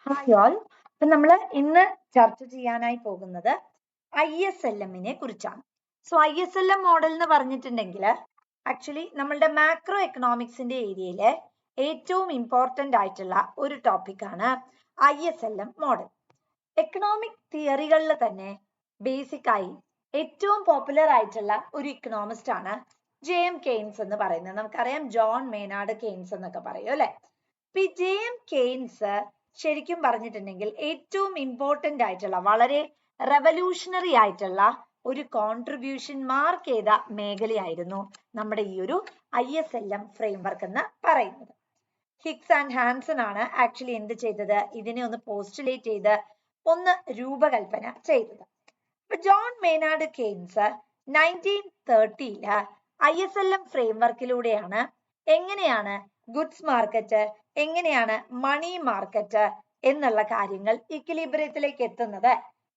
Hi all. അപ്പൊ നമ്മൾ ഇന്ന് ചർച്ച ചെയ്യാനായി പോകുന്നത് ISLM-നെ കുറിച്ചാണ്. സോ ISLM മോഡൽ എന്ന് പറഞ്ഞിട്ടുണ്ടെങ്കിൽ ആക്ച്വലി നമ്മളുടെ മാക്രോ എക്കണോമിക്സിന്റെ ഏരിയയിലെ ഏറ്റവും ഇമ്പോർട്ടന്റ് ആയിട്ടുള്ള ഒരു ടോപ്പിക്കാണ് ISLM മോഡൽ. എക്കണോമിക് തിയറികളിൽ തന്നെ ബേസിക് ആയി ഏറ്റവും പോപ്പുലർ ആയിട്ടുള്ള ഒരു ഇക്കണോമിസ്റ്റ് ആണ് JM കെയ്ൻസ് എന്ന് പറയുന്നത്. നമുക്കറിയാം ജോൺ മേനാർഡ് കെയ്ൻസ് എന്നൊക്കെ പറയും അല്ലെ. ഈ JM കെയ്ൻസ് ശരിക്കും പറഞ്ഞിട്ടുണ്ടെങ്കിൽ ഏറ്റവും ഇമ്പോർട്ടന്റ് ആയിട്ടുള്ള വളരെ റെവല്യൂഷണറി ആയിട്ടുള്ള ഒരു കോൺട്രിബ്യൂഷൻ മാർക്ക് ചെയ്ത മേഖലയായിരുന്നു നമ്മുടെ ഈ ഒരു ISLM ഫ്രെയിംവർക്ക് എന്ന് പറയുന്നത്. ഹിഗ്സ് ആൻഡ് ഹാൻസൺ ആണ് ആക്ച്വലി എന്ത് ചെയ്തത്, ഇതിനെ ഒന്ന് പോസ്റ്റുലേറ്റ് ചെയ്ത് ഒന്ന് രൂപകൽപ്പന ചെയ്തത്. അപ്പൊ ജോൺ മേനാർഡ് കെയ്ൻസ് 1930 ISLM ഫ്രെയിംവർക്കിലൂടെയാണ് എങ്ങനെയാണ് ഗുഡ്സ് മാർക്കറ്റ്, എങ്ങനെയാണ് മണി മാർക്കറ്റ് എന്നുള്ള കാര്യങ്ങൾ ഇക്വിലിബ്രിയത്തിലേക്ക് എത്തുന്നത്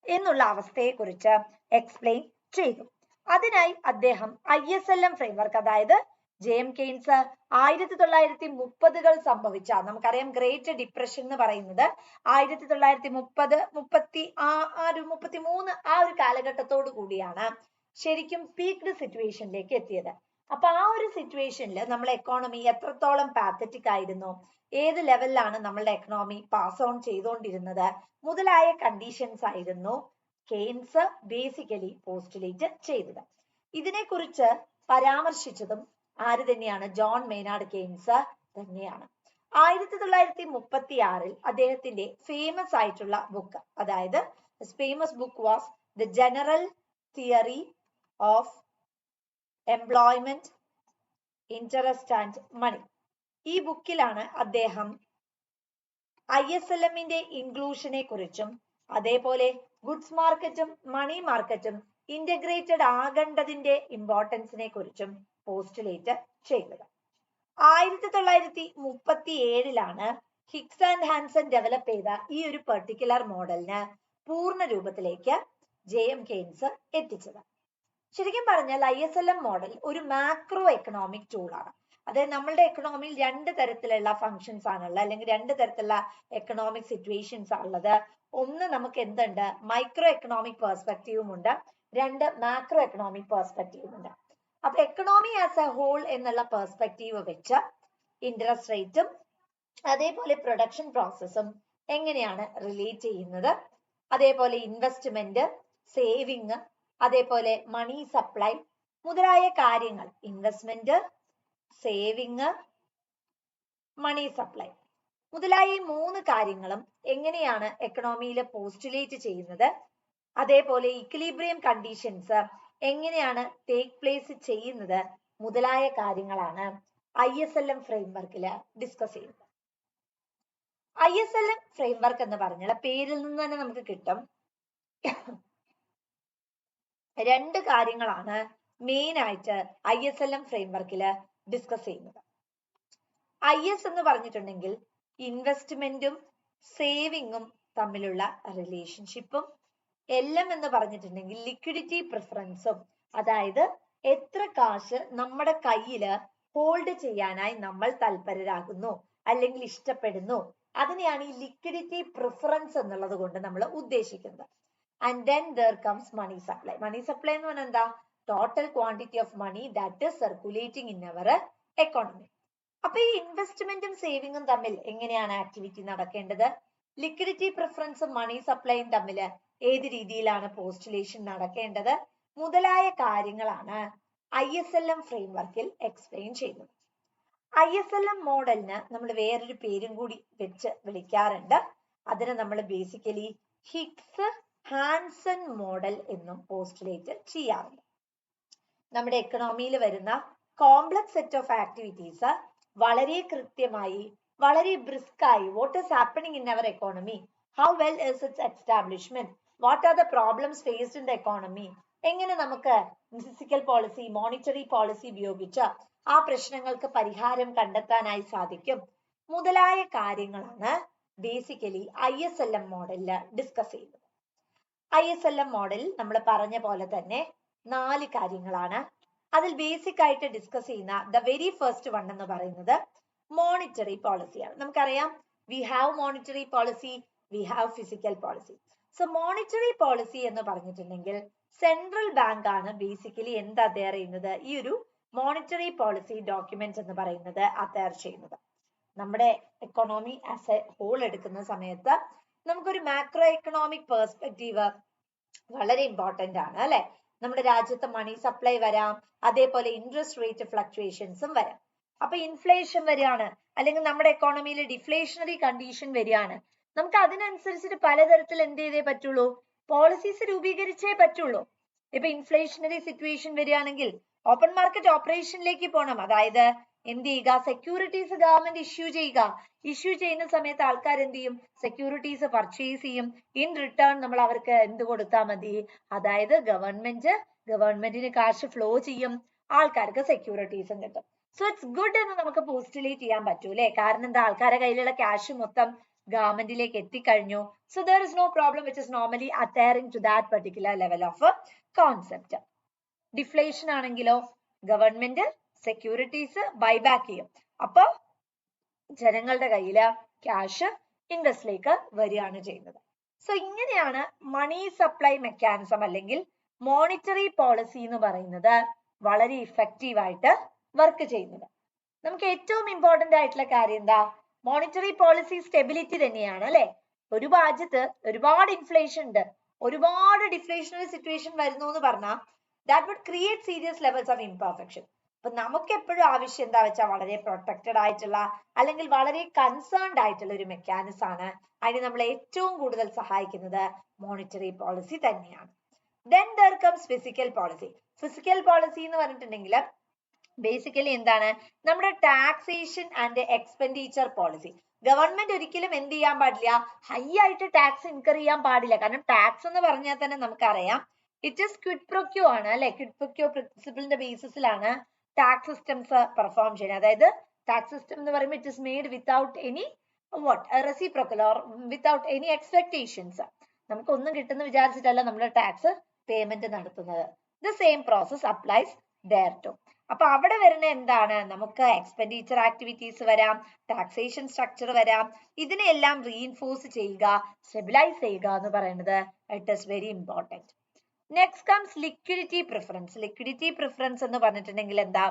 എന്നുള്ള അവസ്ഥയെ കുറിച്ച് എക്സ്പ്ലെയിൻ ചെയ്തു. അതിനായി അദ്ദേഹം ISLM ഫ്രെയിംവർക്ക്, അതായത് JM കെയ്ൻസ് 1930 സംഭവിച്ച, നമുക്കറിയാം ഗ്രേറ്റ് ഡിപ്രഷൻ എന്ന് പറയുന്നത് 1930 33 ആ ഒരു കാലഘട്ടത്തോടു കൂടിയാണ് ശരിക്കും പീക്ഡ് സിറ്റുവേഷനിലേക്ക് എത്തിയത്. അപ്പൊ ആ ഒരു സിറ്റുവേഷനിൽ നമ്മളെ എക്കോണമി എത്രത്തോളം പാത്തറ്റിക് ആയിരുന്നു, ഏത് ലെവലിലാണ് നമ്മളുടെ എക്കണോമി പാസ് ഓൺ ചെയ്തുകൊണ്ടിരുന്നത് മുതലായ കണ്ടീഷൻസ് ആയിരുന്നു കെയ്ൻസ് ബേസിക്കലി പോസ്റ്റുലേറ്റ് ചെയ്തത്. ഇതിനെക്കുറിച്ച് പരാമർശിച്ചതും ആര് തന്നെയാണ്? ജോൺ മേനാർഡ് കെയ്ൻസ് തന്നെയാണ്. 1936 അദ്ദേഹത്തിന്റെ ഫേമസ് ആയിട്ടുള്ള ബുക്ക്, അതായത് famous book was the general theory of employment, interest and money. ഈ ബുക്കിലാണ് അദ്ദേഹം ISLM-ന്റെ ഇൻക്ലൂഷനെ കുറിച്ചും അതേപോലെ ഗുഡ്സ് മാർക്കറ്റും മണി മാർക്കറ്റും ഇന്റഗ്രേറ്റഡ് ആകേണ്ടതിന്റെ ഇമ്പോർട്ടൻസിനെ കുറിച്ചും പോസ്റ്റുലേറ്റ് ചെയ്തത്. 1937 ഹിഗ്സ് ആൻഡ് ഹാൻസൺ ഡെവലപ്പ് ചെയ്ത ഈ ഒരു പെർട്ടിക്കുലർ മോഡലിന് പൂർണ്ണ രൂപത്തിലേക്ക് JM കെയ്ൻസ് എത്തിച്ചത്. ശരിക്കും പറഞ്ഞാൽ ISLM മോഡൽ ഒരു മാക്രോ എക്കണോമിക് ടൂളാണ്. അതായത് നമ്മളുടെ എക്കണോമിയിൽ രണ്ട് തരത്തിലുള്ള ഫങ്ഷൻസ് ആണുള്ളത്, അല്ലെങ്കിൽ രണ്ട് തരത്തിലുള്ള എക്കണോമിക് സിറ്റുവേഷൻസ് ആണുള്ളത്. ഒന്ന് നമുക്ക് എന്തുണ്ട്, മൈക്രോ എക്കണോമിക് പെർസ്പെക്റ്റീവും ഉണ്ട്, രണ്ട് മാക്രോ എക്കണോമിക് പെർസ്പെക്റ്റീവും ഉണ്ട്. അപ്പൊ എക്കണോമി ആസ് എ ഹോൾ എന്നുള്ള പെർസ്പെക്റ്റീവ് വെച്ച് ഇൻട്രസ്റ്റ് റേറ്റും അതേപോലെ പ്രൊഡക്ഷൻ പ്രോസസ്സും എങ്ങനെയാണ് റിലേറ്റ് ചെയ്യുന്നത്, അതേപോലെ ഇൻവെസ്റ്റ്മെന്റ്, സേവിങ്, അതേപോലെ മണി സപ്ലൈ മുതലായ കാര്യങ്ങൾ, ഇൻവെസ്റ്റ്മെന്റ്, സേവിങ്, മണി സപ്ലൈ മുതലായ ഈ മൂന്ന് കാര്യങ്ങളും എങ്ങനെയാണ് എക്കണോമിയിൽ പോസ്റ്റുലേറ്റ് ചെയ്യുന്നത്, അതേപോലെ ഇക്വിലിബ്രിയം കണ്ടീഷൻസ് എങ്ങനെയാണ് ടേക്ക് പ്ലേസ് ചെയ്യുന്നത് മുതലായ കാര്യങ്ങളാണ് ISLM ഫ്രെയിംവർക്കിൽ ഡിസ്കസ് ചെയ്യുന്നത്. ISLM ഫ്രെയിംവർക്ക് എന്ന് പറഞ്ഞാൽ പേരിൽ നിന്ന് തന്നെ നമുക്ക് കിട്ടും, രണ്ട് കാര്യങ്ങളാണ് മെയിൻ ആയിട്ട് ISLM ഫ്രെയിംവർക്കിൽ ഡിസ്കസ് ചെയ്യുന്നത്. IS എന്ന് പറഞ്ഞിട്ടുണ്ടെങ്കിൽ ഇൻവെസ്റ്റ്മെന്റും സേവിങ്ങും തമ്മിലുള്ള റിലേഷൻഷിപ്പും, LM എന്ന് പറഞ്ഞിട്ടുണ്ടെങ്കിൽ ലിക്വിഡിറ്റി പ്രിഫറൻസും, അതായത് എത്ര കാശ് നമ്മുടെ കയ്യില് ഹോൾഡ് ചെയ്യാനായി നമ്മൾ തൽപരരാകുന്നു അല്ലെങ്കിൽ ഇഷ്ടപ്പെടുന്നു, അതിനെയാണ് ഈ ലിക്വിഡിറ്റി പ്രിഫറൻസ് എന്നുള്ളത് കൊണ്ട് നമ്മൾ ഉദ്ദേശിക്കുന്നത്. And then there comes money supply. Money supply എന്ന് പറഞ്ഞാൽ എന്താ? Total quantity of money that is circulating in our economy. അപ്പൊ ഈ ഇൻവെസ്റ്റ്മെന്റും സേവിങ്ങും തമ്മിൽ എങ്ങനെയാണ് ആക്ടിവിറ്റി നടക്കേണ്ടത്, ലിക്വിഡിറ്റി പ്രിഫറൻസും മണി സപ്ലൈയും തമ്മിൽ ഏത് രീതിയിലാണ് പോസ്റ്റുലേഷൻ നടക്കേണ്ടത് മുതലായ കാര്യങ്ങളാണ് ISLM ഫ്രെയിംവർക്കിൽ എക്സ്പ്ലെയിൻ ചെയ്യുന്നത്. ISLM മോഡലിന് നമ്മൾ വേറൊരു പേരും കൂടി വെച്ച് വിളിക്കാറുണ്ട്. അതിന് നമ്മൾ ബേസിക്കലി ഹിഗ്സ് ഹാൻസൺ മോഡൽ എന്നും പോസ്റ്റുലേറ്റ് ചെയ്യാറുണ്ട്. നമ്മുടെ എക്കണോമിയിൽ വരുന്ന കോംപ്ലക്സ് സെറ്റ് ഓഫ് ആക്ടിവിറ്റീസ് വളരെ കൃത്യമായി, വളരെ ബ്രിസ്കായി, what is happening in our economy, how well is it's establishment, what are the problems faced in the economy, എങ്ങനെ നമുക്ക് ഫിസിക്കൽ പോളിസി, മോണിറ്ററി പോളിസി ഉപയോഗിച്ച് ആ പ്രശ്നങ്ങൾക്ക് പരിഹാരം കണ്ടെത്താനായി സാധിക്കും മുതലായ കാര്യങ്ങളാണ് ബേസിക്കലി ISLM മോഡലിൽ ഡിസ്കസ് ചെയ്യുന്നത്. ISLM മോഡൽ നമ്മൾ പറഞ്ഞ പോലെ തന്നെ 4 കാര്യങ്ങളാണ്. അതിൽ ബേസിക് ആയിട്ട് ഡിസ്കസ് ചെയ്യുന്ന ദ വെരി ഫസ്റ്റ് വൺ എന്ന് പറയുന്നത് മോണിറ്ററി പോളിസിയാണ്. നമുക്കറിയാം we have monetary policy, we have physical policy. So monetary policy എന്ന് പറഞ്ഞിട്ടുണ്ടെങ്കിൽ സെൻട്രൽ ബാങ്ക് ആണ് ബേസിക്കലി എന്ത് അത്തയർ ചെയ്യുന്നത്, ഈ ഒരു മോണിറ്ററി പോളിസി ഡോക്യുമെന്റ് എന്ന് പറയുന്നത് അത്തയർ ചെയ്യുന്നത്. നമ്മുടെ എക്കോണമി ആസ് എ ഹോൾ എടുക്കുന്ന സമയത്ത് നമുക്കൊരു മാക്രോ എക്കണോമിക് പെർസ്പെക്റ്റീവ് വളരെ ഇമ്പോർട്ടന്റ് ആണ് അല്ലെ. നമ്മുടെ രാജ്യത്ത് മണി സപ്ലൈ വരാം, അതേപോലെ ഇൻട്രസ്റ്റ് റേറ്റ് ഫ്ലക്ച്വേഷൻസും വരാം. അപ്പൊ ഇൻഫ്ലേഷൻ വരികയാണ്, അല്ലെങ്കിൽ നമ്മുടെ എക്കോണമിയിൽ ഡിഫ്ലേഷണറി കണ്ടീഷൻ വരികയാണ്. നമുക്ക് അതിനനുസരിച്ചിട്ട് പലതരത്തിൽ എന്ത് ചെയ്തേ പറ്റുള്ളൂ, പോളിസീസ് രൂപീകരിച്ചേ പറ്റുള്ളൂ. ഇപ്പൊ ഇൻഫ്ലേഷണറി സിറ്റുവേഷൻ വരികയാണെങ്കിൽ ഓപ്പൺ മാർക്കറ്റ് ഓപ്പറേഷനിലേക്ക് പോകണം. അതായത് എന്ത് ചെയ്യുക, സെക്യൂരിറ്റീസ് ഗവൺമെന്റ് ഇഷ്യൂ ചെയ്യുന്ന സമയത്ത് ആൾക്കാർ എന്ത് ചെയ്യും, സെക്യൂരിറ്റീസ് പർച്ചേസ് ചെയ്യും. ഇൻ റിട്ടേൺ നമ്മൾ അവർക്ക് എന്ത് കൊടുത്താൽ മതി, അതായത് ഗവൺമെന്റിന് കാശ് ഫ്ലോ ചെയ്യും, ആൾക്കാർക്ക് സെക്യൂരിറ്റീസും കിട്ടും. സോ ഇറ്റ്സ് ഗുഡ് എന്ന് നമുക്ക് പോസ്റ്റുലേറ്റ് ചെയ്യാൻ പറ്റൂ അല്ലെ. കാരണം എന്താ, ആൾക്കാരുടെ കയ്യിലുള്ള ക്യാഷ് മൊത്തം ഗവൺമെന്റിലേക്ക് എത്തിക്കഴിഞ്ഞു. So there is no problem which is normally adhering to that particular level of concept. Deflation ആണെങ്കിലോ ഗവൺമെന്റ് സെക്യൂരിറ്റീസ് ബൈബാക്ക് ചെയ്യും. അപ്പൊ ജനങ്ങളുടെ കയ്യില് ക്യാഷ് ഇൻവെസ്റ്റിലേക്ക് വരികയാണ് ചെയ്യുന്നത്. സോ ഇങ്ങനെയാണ് മണി സപ്ലൈ മെക്കാനിസം അല്ലെങ്കിൽ മോണിറ്ററി പോളിസി എന്ന് പറയുന്നത് വളരെ ഇഫക്റ്റീവ് ആയിട്ട് വർക്ക് ചെയ്യുന്നത്. നമുക്ക് ഏറ്റവും ഇമ്പോർട്ടന്റ് ആയിട്ടുള്ള കാര്യം എന്താ, മോണിറ്ററി പോളിസി സ്റ്റെബിലിറ്റി തന്നെയാണ് അല്ലെ. ഒരു രാജ്യത്ത് ഒരുപാട് ഇൻഫ്ലേഷൻ ഉണ്ട്, ഒരുപാട് ഡിഫ്ലേഷണറി സിറ്റുവേഷൻ വരുന്നു എന്ന് പറഞ്ഞാൽ that would create serious levels of imperfection. അപ്പൊ നമുക്ക് എപ്പോഴും ആവശ്യം എന്താ വെച്ചാൽ വളരെ പ്രൊട്ടക്റ്റഡ് ആയിട്ടുള്ള അല്ലെങ്കിൽ വളരെ കൺസേൺഡ് ആയിട്ടുള്ള ഒരു മെക്കാനിസം ആണ്. അതിന് നമ്മളെ ഏറ്റവും കൂടുതൽ സഹായിക്കുന്നത് മോണിറ്ററി പോളിസി തന്നെയാണ്. Then there comes physical policy. Physical policy എന്ന് പറഞ്ഞിട്ടുണ്ടെങ്കിൽ ബേസിക്കലി എന്താണ്, നമ്മുടെ taxation and expenditure policy. Government ഒരിക്കലും എന്ത് ചെയ്യാൻ പാടില്ല, ഹൈ ആയിട്ട് ടാക്സ് ഇൻകർ ചെയ്യാൻ പാടില്ല. കാരണം ടാക്സ് എന്ന് പറഞ്ഞാൽ തന്നെ നമുക്കറിയാം ഇറ്റ് ഇസ് ക്വിഡ് പ്രൊക്യോ ആണ് അല്ലെ. ക്വിഡ് പ്രൊക്യോ പ്രിൻസിപ്പിളിന്റെ ബേസിസിലാണ് ടാക്സ് സിസ്റ്റംസ് പെർഫോം ചെയ്യുന്നത്. അതായത് ടാക്സ് സിസ്റ്റം എന്ന് പറയുമ്പോൾ it is made without any reciprocal or without any expectations. നമുക്ക് ഒന്നും കിട്ടുന്ന വിചാരിച്ചിട്ടല്ല നമ്മൾ ടാക്സ് പേയ്മെന്റ് നടത്തുന്നത്. The same process applies there too. അപ്പൊ അവിടെ വരുന്ന എന്താണ്, നമുക്ക് എക്സ്പെൻഡിച്ചർ ആക്ടിവിറ്റീസ് വരാം, ടാക്സേഷൻ സ്ട്രക്ചർ വരാം. ഇതിനെല്ലാം റീഇൻഫോഴ്സ് ചെയ്യുക, സ്റ്റെബിലൈസ് ചെയ്യുക എന്ന് പറയുന്നത് it is very important. Next comes liquidity preference. Liquidity preference എന്ന് പറഞ്ഞിട്ടുണ്ടെങ്കിൽ എന്താ,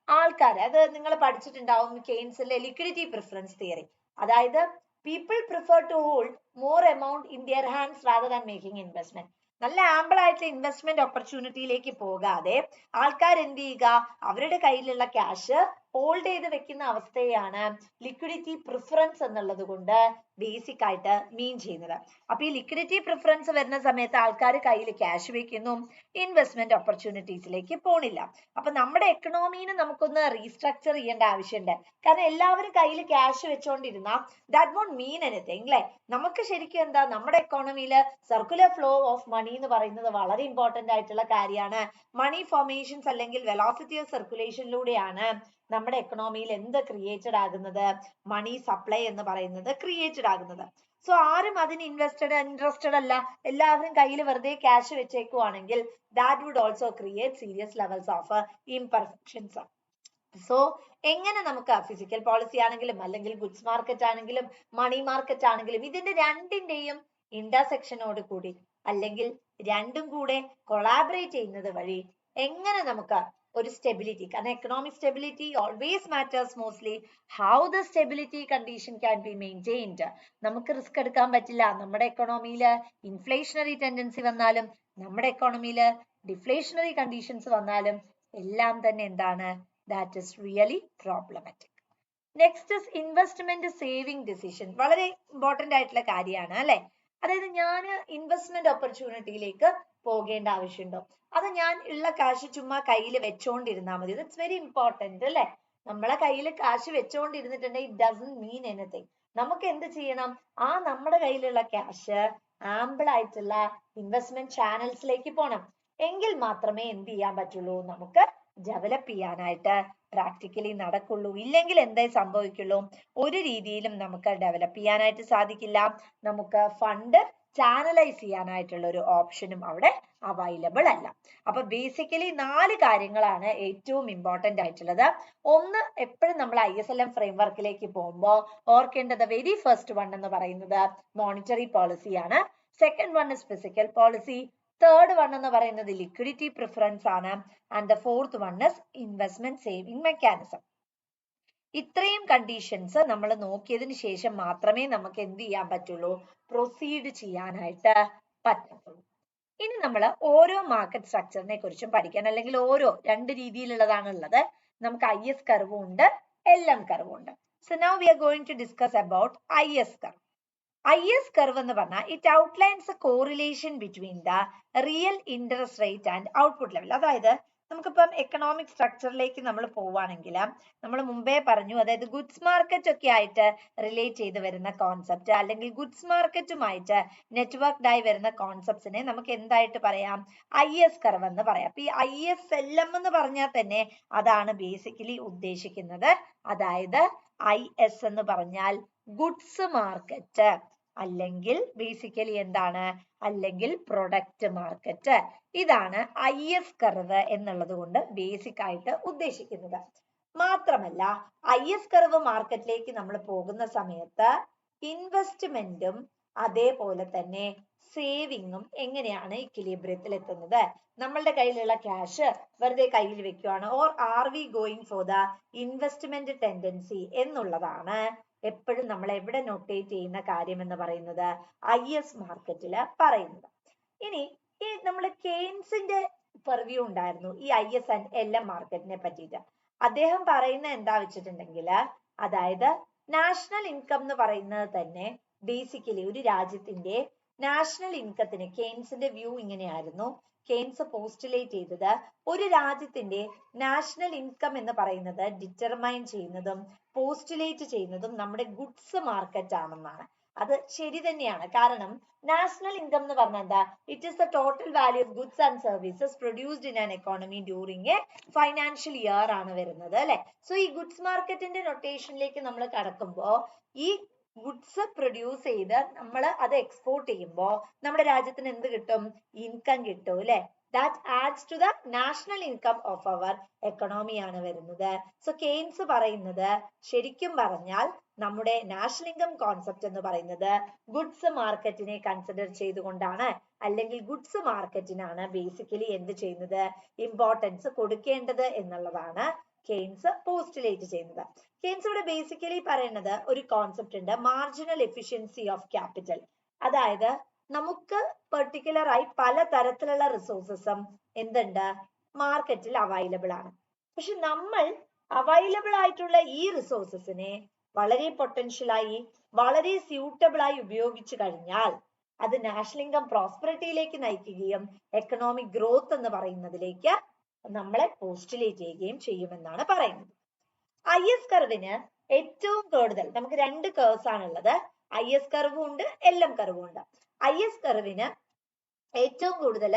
ആൾക്കാർ അത് നിങ്ങൾ പഠിച്ചിട്ടുണ്ടാവും കെയ്ൻസിലെ ലിക്വിഡിറ്റി പ്രിഫറൻസ് തിയറി. അതായത് people prefer to hold more amount in their hands rather than making investment. നല്ല ആമ്പിൾ ആയിട്ടുള്ള ഇൻവെസ്റ്റ്മെന്റ് ഓപ്പർച്യൂണിറ്റിയിലേക്ക് പോകാതെ ആൾക്കാർ എന്ത് ചെയ്യുക, അവരുടെ കയ്യിലുള്ള ക്യാഷ് ഹോൾഡ് ചെയ്ത് വെക്കുന്ന അവസ്ഥയാണ് ലിക്വിഡിറ്റി പ്രിഫറൻസ് എന്നുള്ളത് കൊണ്ട് ബേസിക് ആയിട്ട് മീൻ ചെയ്യുന്നത്. അപ്പൊ ഈ ലിക്വിഡിറ്റി പ്രിഫറൻസ് വരുന്ന സമയത്ത് ആൾക്കാർ കയ്യിൽ ക്യാഷ് വെക്കുന്നു, ഇൻവെസ്റ്റ്മെന്റ് ഓപ്പർച്യൂണിറ്റീസിലേക്ക് പോണില്ല. അപ്പൊ നമ്മുടെ എക്കണോമീനെ നമുക്കൊന്ന് റീസ്ട്രക്ചർ ചെയ്യേണ്ട ആവശ്യമുണ്ട്. കാരണം എല്ലാവരും കയ്യിൽ ക്യാഷ് വെച്ചോണ്ടിരുന്ന ദാറ്റ് വോണ്ട് മീൻ എനിത്തിങ് അല്ലെ. നമുക്ക് ശരിക്കും എന്താ, നമ്മുടെ എക്കോണമിയിൽ സർക്കുലർ ഫ്ലോ ഓഫ് മണി എന്ന് പറയുന്നത് വളരെ ഇമ്പോർട്ടന്റ് ആയിട്ടുള്ള കാര്യമാണ്. മണി ഫോർമേഷൻസ് അല്ലെങ്കിൽ വെലോസിറ്റി ഓഫ് സർക്കുലേഷനിലൂടെയാണ് നമ്മുടെ എക്കണോമിയിൽ എന്ത് ക്രിയേറ്റഡ് ആകുന്നത്, മണി സപ്ലൈ എന്ന് പറയുന്നത് ക്രിയേറ്റഡ് ആകുന്നത്. സോ ആരും അതിന് ഇൻട്രസ്റ്റഡ് അല്ല, എല്ലാവരും കയ്യിൽ വെറുതെ ക്യാഷ് വെച്ചേക്കുവാണെങ്കിൽ that would also create serious levels of imperfections. So എങ്ങനെ നമുക്ക് ഫിസിക്കൽ പോളിസി ആണെങ്കിലും അല്ലെങ്കിൽ ഗുഡ്സ് മാർക്കറ്റ് ആണെങ്കിലും മണി മാർക്കറ്റ് ആണെങ്കിലും ഇതിന്റെ രണ്ടിന്റെയും ഇന്റർസെക്ഷനോട് കൂടി അല്ലെങ്കിൽ രണ്ടും കൂടെ കൊളാബറേറ്റ് ചെയ്യുന്നത് വഴി എങ്ങനെ നമുക്ക് ഒരു സ്റ്റെബിലിറ്റി, കാരണം economic stability always matters mostly how the stability condition can be maintained. നമുക്ക് റിസ്ക് എടുക്കാൻ പറ്റില്ല. നമ്മുടെ എക്കണോമിയിൽ ഇൻഫ്ലേഷണറി ടെൻഡൻസി വന്നാലും നമ്മുടെ എക്കണോമിയിൽ ഡിഫ്ലേഷണറി കണ്ടീഷൻസ് വന്നാലും എല്ലാം തന്നെ എന്താണ്, that is really problematic. Next is investment saving decision. വളരെ ഇമ്പോർട്ടന്റ് ആയിട്ടുള്ള കാര്യമാണ് അല്ലെ. അതായത് ഞാൻ ഇൻവെസ്റ്റ്മെന്റ് ഓപ്പർച്യൂണിറ്റിയിലേക്ക് പോകേണ്ട ആവശ്യമുണ്ടോ, അത് ഞാൻ ഉള്ള കാശ് ചുമ്മാ കയ്യിൽ വെച്ചോണ്ടിരുന്നാൽ മതി. ദാറ്റ്സ് വെരി ഇമ്പോർട്ടന്റ് അല്ലെ. നമ്മളെ കയ്യിൽ കാശ് വെച്ചോണ്ടിരുന്നിട്ടുണ്ടെങ്കിൽ ഇറ്റ് ഡസന്റ് മീൻ എനിത്തിങ്. നമുക്ക് എന്ത് ചെയ്യണം, ആ നമ്മുടെ കയ്യിലുള്ള ക്യാഷ് ആമ്പിൾ ആയിട്ടുള്ള ഇൻവെസ്റ്റ്മെന്റ് ചാനൽസിലേക്ക് പോകണം. എങ്കിൽ മാത്രമേ എന്ത് ചെയ്യാൻ പറ്റുള്ളൂ, നമുക്ക് ഡെവലപ്പ് ചെയ്യാനായിട്ട് പ്രാക്ടിക്കലി നടക്കുള്ളൂ. ഇല്ലെങ്കിൽ എന്തേ സംഭവിക്കുള്ളൂ, ഒരു രീതിയിലും നമുക്ക് ഡെവലപ്പ് ചെയ്യാനായിട്ട് സാധിക്കില്ല. നമുക്ക് ഫണ്ട് ചാനലൈസ് ചെയ്യാനായിട്ടുള്ള ഒരു ഓപ്ഷനും അവിടെ അവൈലബിൾ അല്ല. അപ്പൊ ബേസിക്കലി 4 കാര്യങ്ങളാണ് ഏറ്റവും ഇമ്പോർട്ടന്റ് ആയിട്ടുള്ളത്. ഒന്ന്, എപ്പോഴും നമ്മൾ ISLM ഫ്രെയിംവർക്കിലേക്ക് പോകുമ്പോൾ ഓർക്കേണ്ടത് വെരി ഫസ്റ്റ് വൺ എന്ന് പറയുന്നത് മോണിറ്ററി പോളിസി ആണ്. Second one is physical policy. Third one എന്ന് പറയുന്നത് ലിക്വിഡിറ്റി പ്രിഫറൻസ് ആണ്. And the fourth one is investment saving mechanism. ഇത്രയും കണ്ടീഷൻസ് നമ്മൾ നോക്കിയതിന് ശേഷം മാത്രമേ നമുക്ക് എന്ത് ചെയ്യാൻ പറ്റുള്ളൂ, പ്രൊസീഡ് ചെയ്യാനായിട്ട് പറ്റത്തുള്ളൂ. ഇനി നമ്മൾ ഓരോ മാർക്കറ്റ് സ്ട്രക്ചറിനെ കുറിച്ചും പഠിക്കാൻ, അല്ലെങ്കിൽ ഓരോ 2 രീതിയിലുള്ളതാണ് ഉള്ളത്. നമുക്ക് IS കർവും ഉണ്ട്, LM കർവും ഉണ്ട്. So now we are going to discuss about IS curve. IS curve എന്ന് പറഞ്ഞാൽ it outlines a correlation between the real interest rate and output level. അതായത് നമുക്കിപ്പം എക്കണോമിക് സ്ട്രക്ചറിലേക്ക് നമ്മൾ പോവുകയാണെങ്കിൽ നമ്മൾ മുമ്പേ പറഞ്ഞു, അതായത് ഗുഡ്സ് മാർക്കറ്റ് ഒക്കെ ആയിട്ട് റിലേറ്റ് ചെയ്ത് വരുന്ന കോൺസെപ്റ്റ്, അല്ലെങ്കിൽ ഗുഡ്സ് മാർക്കറ്റുമായിട്ട് നെറ്റ്വർക്ക്ഡ് ആയി വരുന്ന കോൺസെപ്റ്റ്സിനെ നമുക്ക് എന്തായിട്ട് പറയാം, IS കർവ് എന്ന് പറയാം. അപ്പൊ ഈ ISLM എന്ന് പറഞ്ഞാൽ തന്നെ അതാണ് ബേസിക്കലി ഉദ്ദേശിക്കുന്നത്. അതായത് IS എന്ന് പറഞ്ഞാൽ ഗുഡ്സ് മാർക്കറ്റ്, അല്ലെങ്കിൽ ബേസിക്കലി എന്താണ്, അല്ലെങ്കിൽ പ്രൊഡക്റ്റ് മാർക്കറ്റ്. ഇതാണ് IS കർവ് എന്നുള്ളത് കൊണ്ട് ബേസിക് ആയിട്ട് ഉദ്ദേശിക്കുന്നത്. മാത്രമല്ല IS കർവ് മാർക്കറ്റിലേക്ക് നമ്മൾ പോകുന്ന സമയത്ത് ഇൻവെസ്റ്റ്മെന്റും അതേപോലെ തന്നെ സേവിങ്ങും എങ്ങനെയാണ് ഇക്വിലിബ്രിയത്തിൽ എത്തുന്നത്. നമ്മളുടെ കയ്യിലുള്ള ക്യാഷ് വെറുതെ കയ്യിൽ വെക്കുകയാണ്, or are we going for the investment tendency എന്നുള്ളതാണ് എപ്പോഴും നമ്മൾ എവിടെ നൊട്ടേറ്റ് ചെയ്യുന്ന കാര്യം എന്ന് പറയുന്നത് IS മാർക്കറ്റില് പറയുന്നത്. ഇനി ഈ നമ്മൾ കെയ്ൻസിന്റെ പെർവ്യൂ ഉണ്ടായിരുന്നു ഈ IS ആൻഡ് LM മാർക്കറ്റിനെ പറ്റിയിട്ട്. അദ്ദേഹം പറയുന്ന എന്താ വെച്ചിട്ടുണ്ടെങ്കിൽ, അതായത് നാഷണൽ ഇൻകം എന്ന് പറയുന്നത് തന്നെ ബേസിക്കലി ഒരു രാജ്യത്തിന്റെ നാഷണൽ ഇൻകത്തിന് കെയ്ൻസിന്റെ വ്യൂ ഇങ്ങനെയായിരുന്നു. കെയ്ൻസ് പോസ്റ്റുലേറ്റ് ചെയ്തത് ഒരു രാജ്യത്തിന്റെ നാഷണൽ ഇൻകം എന്ന് പറയുന്നത് ഡിറ്റർമൈൻ ചെയ്യുന്നതും പോസ്റ്റുലേറ്റ് ചെയ്യുന്നതും നമ്മുടെ ഗുഡ്സ് മാർക്കറ്റ് ആണെന്നാണ്. അത് ശരി തന്നെയാണ്. കാരണം നാഷണൽ ഇൻകം എന്ന് പറഞ്ഞാൽ എന്താ, it is the total value of goods and services produced in an economy during A financial year ആണ് വരുന്നത് അല്ലെ. സോ ഈ ഗുഡ്സ് മാർക്കറ്റിന്റെ നൊട്ടേഷനിലേക്ക് നമ്മൾ കടക്കുമ്പോൾ ഈ ഗുഡ്സ് പ്രൊഡ്യൂസ് ചെയ്ത് നമ്മൾ അത് എക്സ്പോർട്ട് ചെയ്യുമ്പോൾ നമ്മുടെ രാജ്യത്തിന് എന്ത് കിട്ടും, ഇൻകം കിട്ടും അല്ലെ. That adds to the national income of our economy ആണ് വരുന്നത്. സോ കെയ്ൻസ് പറയുന്നത് ശരിക്കും പറഞ്ഞാൽ നമ്മുടെ നാഷണൽ ഇൻകം കോൺസെപ്റ്റ് എന്ന് പറയുന്നത് ഗുഡ്സ് മാർക്കറ്റിനെ കൺസിഡർ ചെയ്തുകൊണ്ടാണ്, അല്ലെങ്കിൽ ഗുഡ്സ് മാർക്കറ്റിനാണ് ബേസിക്കലി എന്ത് ചെയ്യുന്നത്, ഇമ്പോർട്ടൻസ് കൊടുക്കേണ്ടത് എന്നുള്ളതാണ് കെയ്ൻസ് പോസ്റ്റുലേറ്റ് ചെയ്യുന്നത്. കെയ്ൻസ് ഇവിടെ ബേസിക്കലി പറയുന്നത് ഒരു കോൺസെപ്റ്റ് ഉണ്ട്, മാർജിനൽ എഫിഷ്യൻസി ഓഫ് ക്യാപിറ്റൽ. അതായത് നമുക്ക് പെർട്ടിക്കുലർ ആയി പല തരത്തിലുള്ള റിസോഴ്സസും എന്തുണ്ട്, മാർക്കറ്റിൽ അവൈലബിൾ ആണ്. പക്ഷെ നമ്മൾ അവൈലബിൾ ആയിട്ടുള്ള ഈ റിസോഴ്സസിനെ വളരെ പൊട്ടൻഷ്യൽ ആയി, വളരെ സ്യൂട്ടബിൾ ആയി ഉപയോഗിച്ചു കഴിഞ്ഞാൽ അത് നാഷണൽ ഇൻകം പ്രോസ്പെറിറ്റിയിലേക്ക് നയിക്കുകയും എക്കണോമിക് ഗ്രോത്ത് എന്ന് പറയുന്നതിലേക്ക് നമ്മളെ പോസ്റ്റുലേറ്റ് ചെയ്യുകയും ചെയ്യുമെന്നാണ് പറയുന്നത്. IS കർവിന് ഏറ്റവും കൂടുതൽ നമുക്ക് 2 കർവ്സ് ആണുള്ളത്. IS കർവും ഉണ്ട്, LM കർവും ഉണ്ട്. IS കർവിന് ഏറ്റവും കൂടുതൽ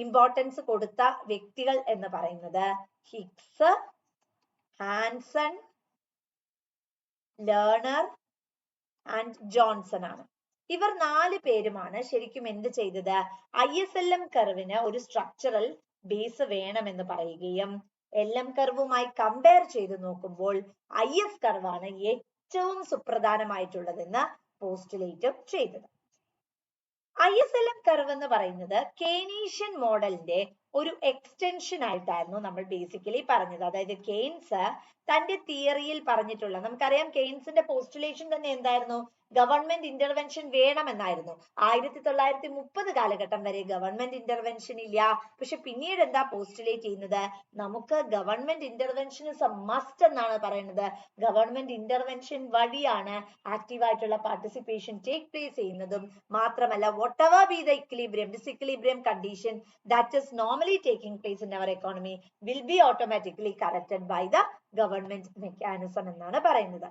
ഇമ്പോർട്ടൻസ് കൊടുത്ത വ്യക്തികൾ എന്ന് പറയുന്നത് Hicks, Hansen, Lerner and Johnson ആണ്. ഇവർ 4 പേരുമാണ് ശരിക്കും എന്ത് ചെയ്തത്, ISLM കർവിന് ഒരു സ്ട്രക്ചറൽ ബേസ് വേണമെന്ന് പറയുകയും LM കർവുമായി കമ്പയർ ചെയ്ത് നോക്കുമ്പോൾ IS കർവാണ് ഏറ്റവും സുപ്രധാനമായിട്ടുള്ളതെന്ന് പോസ്റ്റുലേറ്റ് ചെയ്തത്. ISLM കർവ് എന്ന് പറയുന്നത് കെയ്നീഷ്യൻ മോഡലിന്റെ ഒരു എക്സ്റ്റൻഷൻ ആയിട്ടായിരുന്നു നമ്മൾ ബേസിക്കലി പറഞ്ഞത്. അതായത് കെയ്ൻസ് തന്റെ തിയറിയിൽ പറഞ്ഞിട്ടുള്ള, നമുക്കറിയാം കെയ്ൻസിന്റെ പോസ്റ്റുലേഷൻ തന്നെ എന്തായിരുന്നു, ഗവൺമെന്റ് ഇന്റർവെൻഷൻ വേണമെന്നായിരുന്നു. 1930 കാലഘട്ടം വരെ ഗവൺമെന്റ് ഇന്റർവെൻഷൻ ഇല്ല. പക്ഷെ പിന്നീട് എന്താ പോസ്റ്റുലേറ്റ് ചെയ്യുന്നത്, നമുക്ക് government intervention is A must എന്നാണ് പറയുന്നത്. ഗവൺമെന്റ് ഇന്റർവെൻഷൻ വഴിയാണ് ആക്റ്റീവായിട്ടുള്ള പാർട്ടിസിപ്പേഷൻ ടേക്ക് പ്ലേസ് ചെയ്യുന്നതും. മാത്രമല്ല whatever be the equilibrium, disequilibrium condition that is normally taking place in our economy will be automatically corrected by the government mechanism എന്നാണ് പറയുന്നത്.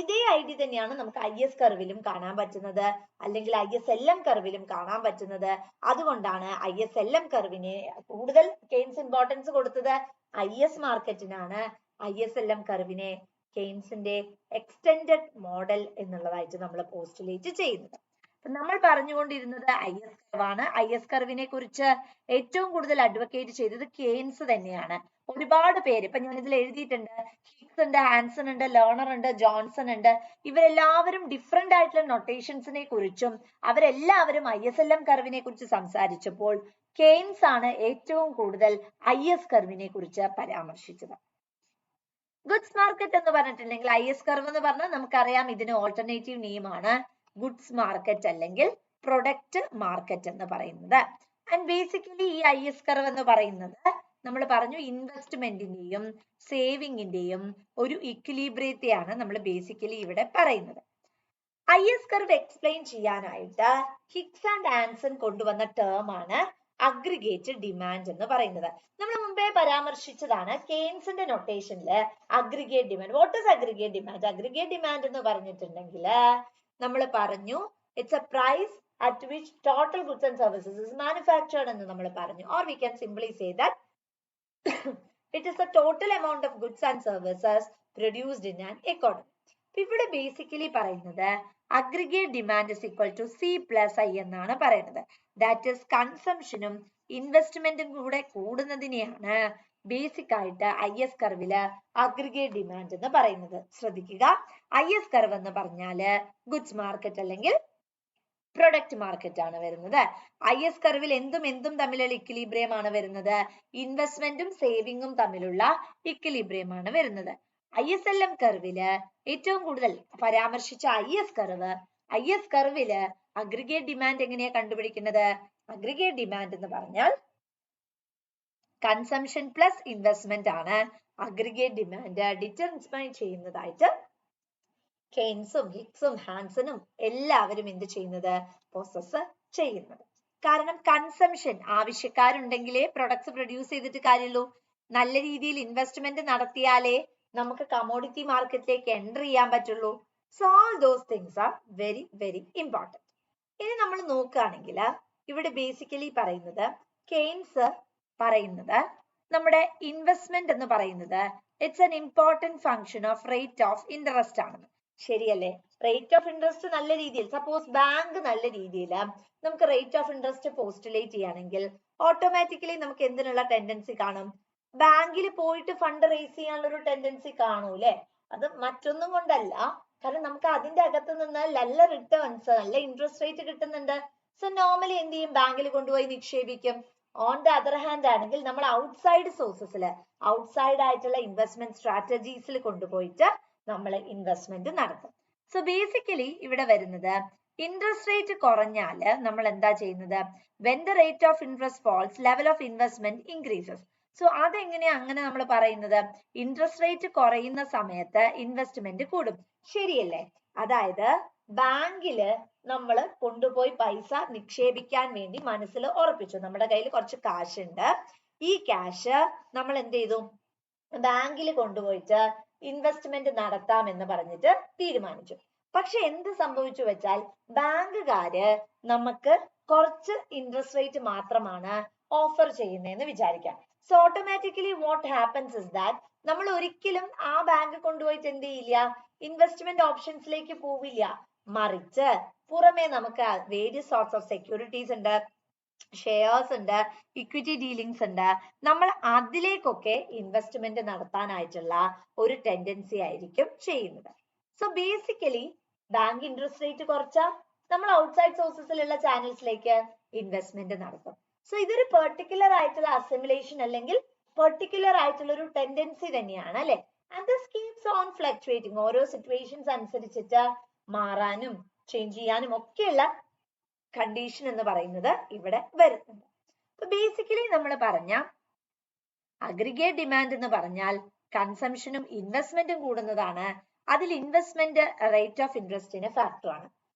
ഇതേ idea തന്നെയാണ് നമുക്ക് IS കർവിലും കാണാൻ പറ്റുന്നത്, അല്ലെങ്കിൽ ISLM കർവിലും കാണാൻ പറ്റുന്നത്. അതുകൊണ്ടാണ് ISLM കർവിനെ കൂടുതൽ കെയ്ൻസ് ഇമ്പോർട്ടൻസ് കൊടുത്തത് IS മാർക്കറ്റിനാണ്. ISLM കർവിനെ കെയ്ൻസിന്റെ എക്സ്റ്റെൻഡഡ് മോഡൽ എന്നുള്ളതായിട്ട് നമ്മൾ പോസ്റ്റുലേറ്റ് ചെയ്യുന്നത്. നമ്മൾ പറഞ്ഞുകൊണ്ടിരുന്നത് IS കർവാണ്. IS കർവിനെ കുറിച്ച് ഏറ്റവും കൂടുതൽ അഡ്വക്കേറ്റ് ചെയ്തത് കെയ്ൻസ് തന്നെയാണ്. ഒരുപാട് പേര് ഇപ്പൊ ഞാൻ ഇതിൽ എഴുതിയിട്ടുണ്ട്. ഹിഗ്സ് ഉണ്ട്, ഹാൻസൺ ഉണ്ട്, ലേണർ ഉണ്ട്, ജോൺസൺ ഉണ്ട്. ഇവരെല്ലാവരും ഡിഫറെന്റ് ആയിട്ടുള്ള നൊട്ടേഷൻസിനെ കുറിച്ചും അവരെല്ലാവരും ISLM കർവിനെ കുറിച്ച് സംസാരിച്ചപ്പോൾ കെയ്ൻസ് ആണ് ഏറ്റവും കൂടുതൽ IS കർവിനെ കുറിച്ച് പരാമർശിച്ചത്. ഗുഡ്സ് മാർക്കറ്റ് എന്ന് പറഞ്ഞിട്ടുണ്ടെങ്കിൽ IS കർവ് എന്ന് പറഞ്ഞാൽ നമുക്കറിയാം ഇതിന് ഓൾട്ടർനേറ്റീവ് നെയിം ആണ് ഗുഡ്സ് മാർക്കറ്റ് അല്ലെങ്കിൽ പ്രൊഡക്റ്റ് മാർക്കറ്റ് എന്ന് പറയുന്നത്. ആൻഡ് ബേസിക്കലി ഈ IS കർവ് എന്ന് പറയുന്നത് നമ്മൾ പറഞ്ഞു ഇൻവെസ്റ്റ്മെന്റിന്റെയും സേവിങ്ങിന്റെയും ഒരു ഇക്വിലിബ്രിയത്തെയാണ് നമ്മൾ ബേസിക്കലി ഇവിടെ പറയുന്നത്. IS കർവ് എക്സ്പ്ലെയിൻ ചെയ്യാനായിട്ട് ഹിഗ്സ് ആൻഡ് ഹാൻസൺ കൊണ്ടുവന്ന ടേം ആണ് അഗ്രിഗേറ്റഡ് ഡിമാൻഡ് എന്ന് പറയുന്നത്. നമ്മൾ മുമ്പേ പരാമർശിച്ചതാണ് കെയ്ൻസിന്റെ നൊട്ടേഷനില് aggregate demand. What is aggregate demand? Aggregate demand എന്ന് പറഞ്ഞിട്ടുണ്ടെങ്കിൽ നമ്മൾ പറഞ്ഞു it's a price at which total goods and services is manufactured എന്ന് നമ്മൾ പറഞ്ഞു. Or we can simply say that it is the total amount of goods and services produced in an economy. ഇവിടെ basically പറയുന്നത് aggregate demand is equal to C+I എന്നാണ് പറയുന്നത്. That is കൺസംഷനും ഇൻവെസ്റ്റ്മെന്റും കൂടെ കൂടുന്നതിനെയാണ് basic ആയിട്ട് IS കർവില് aggregate demand എന്ന് പറയുന്നത്. ശ്രദ്ധിക്കുക, IS curve എന്ന് പറഞ്ഞാല് ഗുഡ്സ് മാർക്കറ്റ് അല്ലെങ്കിൽ പ്രൊഡക്റ്റ് മാർക്കറ്റ് ആണ് വരുന്നത്. IS കർവിൽ എന്തും തമ്മിലുള്ള ഇക്വിലിബ്രിയം ആണ് വരുന്നത്. ഇൻവെസ്റ്റ്മെന്റും സേവിങ്ങും തമ്മിലുള്ള ഇക്വിലിബ്രിയം ആണ് വരുന്നത്. ISLM കർവില് ഏറ്റവും കൂടുതൽ പരാമർശിച്ച IS കർവില് അഗ്രിഗേറ്റ് ഡിമാൻഡ് എങ്ങനെയാ കണ്ടുപിടിക്കുന്നത്? അഗ്രിഗേറ്റ് ഡിമാൻഡ് എന്ന് പറഞ്ഞാൽ കൺസംഷൻ പ്ലസ് ഇൻവെസ്റ്റ്മെന്റ് ആണ് അഗ്രിഗേറ്റ് ഡിമാൻഡ് ഡിറ്റർമൈൻ ചെയ്യുന്നതായിട്ട് കെയ്ൻസും ഹിഗ്സും ഹാൻസണും എല്ലാവരും എന്ത് ചെയ്യുന്നത്? പോസസ് ചെയ്യുന്നത്. കാരണം കൺസംഷൻ ആവശ്യക്കാരുണ്ടെങ്കിലേ പ്രൊഡക്ട്സ് പ്രൊഡ്യൂസ് ചെയ്തിട്ട് കാര്യമുള്ളൂ. നല്ല രീതിയിൽ ഇൻവെസ്റ്റ്മെന്റ് നടത്തിയാലേ നമുക്ക് കമോഡിറ്റി മാർക്കറ്റിലേക്ക് എൻറ്റർ ചെയ്യാൻ പറ്റുള്ളൂ. So all those things are very very important. ഇനി നമ്മൾ നോക്കുകയാണെങ്കിൽ ഇവിടെ ബേസിക്കലി പറയുന്നത് കെയ്ൻസ് പറയുന്നത് നമ്മുടെ ഇൻവെസ്റ്റ്മെന്റ് എന്ന് പറയുന്നത് it's an important function of rate of interest ആണെന്ന്. ശരിയല്ലേ? റേറ്റ് ഓഫ് ഇൻട്രസ്റ്റ് നല്ല രീതിയിൽ, സപ്പോസ് ബാങ്ക് നല്ല രീതിയിൽ നമുക്ക് റേറ്റ് ഓഫ് ഇൻട്രസ്റ്റ് പോസ്റ്റുലേറ്റ് ചെയ്യുകയാണെങ്കിൽ ഓട്ടോമാറ്റിക്കലി നമുക്ക് എന്തിനുള്ള ടെൻഡൻസി കാണും? ബാങ്കിൽ പോയിട്ട് ഫണ്ട് റേസ് ചെയ്യാനുള്ള ഒരു ടെൻഡൻസി കാണൂല്ലേ? അത് മറ്റൊന്നും കൊണ്ടല്ല, കാരണം നമുക്ക് അതിന്റെ അകത്ത് നിന്ന് നല്ല റിട്ടേൺസ്, നല്ല ഇൻട്രസ്റ്റ് റേറ്റ് കിട്ടുന്നുണ്ട്. സോ നോർമലി എന്ത് ചെയ്യും? ബാങ്കിൽ കൊണ്ടുപോയി നിക്ഷേപിക്കും. ഓൺ ദ അതർ ഹാൻഡ് ആണെങ്കിൽ നമ്മൾ ഔട്ട്സൈഡ് സോഴ്സസിൽ, ഔട്ട്സൈഡ് ആയിട്ടുള്ള ഇൻവെസ്റ്റ്മെന്റ് സ്ട്രാറ്റജീസിൽ കൊണ്ടുപോയിട്ട് നമ്മൾ ഇൻവെസ്റ്റ്മെന്റ് നടത്തും. സോ ബേസിക്കലി ഇവിടെ വരുന്നത് ഇൻട്രസ്റ്റ് റേറ്റ് കുറഞ്ഞാല് നമ്മൾ എന്താ ചെയ്യുന്നത്? When the rate of interest falls level of investment increases. So അതെങ്ങനെയാ അങ്ങനെ നമ്മൾ പറയുന്നത്? ഇൻട്രസ്റ്റ് റേറ്റ് കുറയുന്ന സമയത്ത് ഇൻവെസ്റ്റ്മെന്റ് കൂടും. ശരിയല്ലേ? അതായത് ബാങ്കില് നമ്മൾ കൊണ്ടുപോയി പൈസ നിക്ഷേപിക്കാൻ വേണ്ടി മനസ്സിൽ ഉറപ്പിച്ചു, നമ്മുടെ കയ്യിൽ കുറച്ച് കാശ് ഉണ്ട്, ഈ ക്യാഷ് നമ്മൾ എന്ത് ചെയ്തു? ബാങ്കിൽ കൊണ്ടുപോയിട്ട് ഇൻവെസ്റ്റ്മെന്റ് നടത്താം എന്ന് പറഞ്ഞിട്ട് തീരുമാനിച്ചു. പക്ഷെ എന്ത് സംഭവിച്ചു വെച്ചാൽ ബാങ്കുകാര് നമുക്ക് കുറച്ച് ഇൻട്രസ്റ്റ് റേറ്റ് മാത്രമാണ് ഓഫർ ചെയ്യുന്നതെന്ന് വിചാരിക്കാം. So automatically what happens is that നമ്മൾ ഒരിക്കലും ആ ബാങ്ക് കൊണ്ടുപോയിട്ട് എന്ത് ചെയ്യില്ല? ഇൻവെസ്റ്റ്മെന്റ് ഓപ്ഷൻസിലേക്ക് പോവില്ല. മറിച്ച് പുറമെ നമുക്ക് വേരിയസ് സോർട്സ് ഓഫ് സെക്യൂരിറ്റീസ് ഉണ്ട്, ഷെയർസ് ഉണ്ട്, ഇക്വിറ്റി ഡീലിംഗ്സ് ഉണ്ട്. നമ്മൾ അതിലേക്കൊക്കെ ഇൻവെസ്റ്റ്മെന്റ് നടത്താനായിട്ടുള്ള ഒരു ടെൻഡൻസി ആയിരിക്കും ചെയ്യുന്നത്. So basically bank interest rate കുറച്ചാൽ നമ്മൾ ഔട്ട്സൈഡ് സോഴ്സസിലുള്ള ചാനൽസിലേക്ക് ഇൻവെസ്റ്റ്മെന്റ് നടത്തും. സോ ഇതൊരു പെർട്ടിക്കുലർ ആയിട്ടുള്ള അസിമുലേഷൻ അല്ലെങ്കിൽ പെർട്ടിക്കുലർ ആയിട്ടുള്ള ഒരു ടെൻഡൻസി തന്നെയാണ് അല്ലെ? And this keeps on fluctuating. ഓരോ സിറ്റുവേഷൻസ് അനുസരിച്ചിട്ട് മാറാനും ചേഞ്ച് ചെയ്യാനും ഒക്കെയുള്ള കണ്ടീഷൻ എന്ന് പറയുന്നത് ഇവിടെ വരുന്നുണ്ട്. അപ്പൊ ബേസിക്കലി നമ്മൾ പറഞ്ഞ അഗ്രിഗേറ്റ് ഡിമാൻഡ് എന്ന് പറഞ്ഞാൽ കൺസംഷനും ഇൻവെസ്റ്റ്മെന്റും കൂടുന്നതാണ്. അതിൽ ഇൻവെസ്റ്റ്മെന്റ് റേറ്റ് ഓഫ് ഇൻട്രസ്റ്റിന് ഫാക്ടർ ആണ്.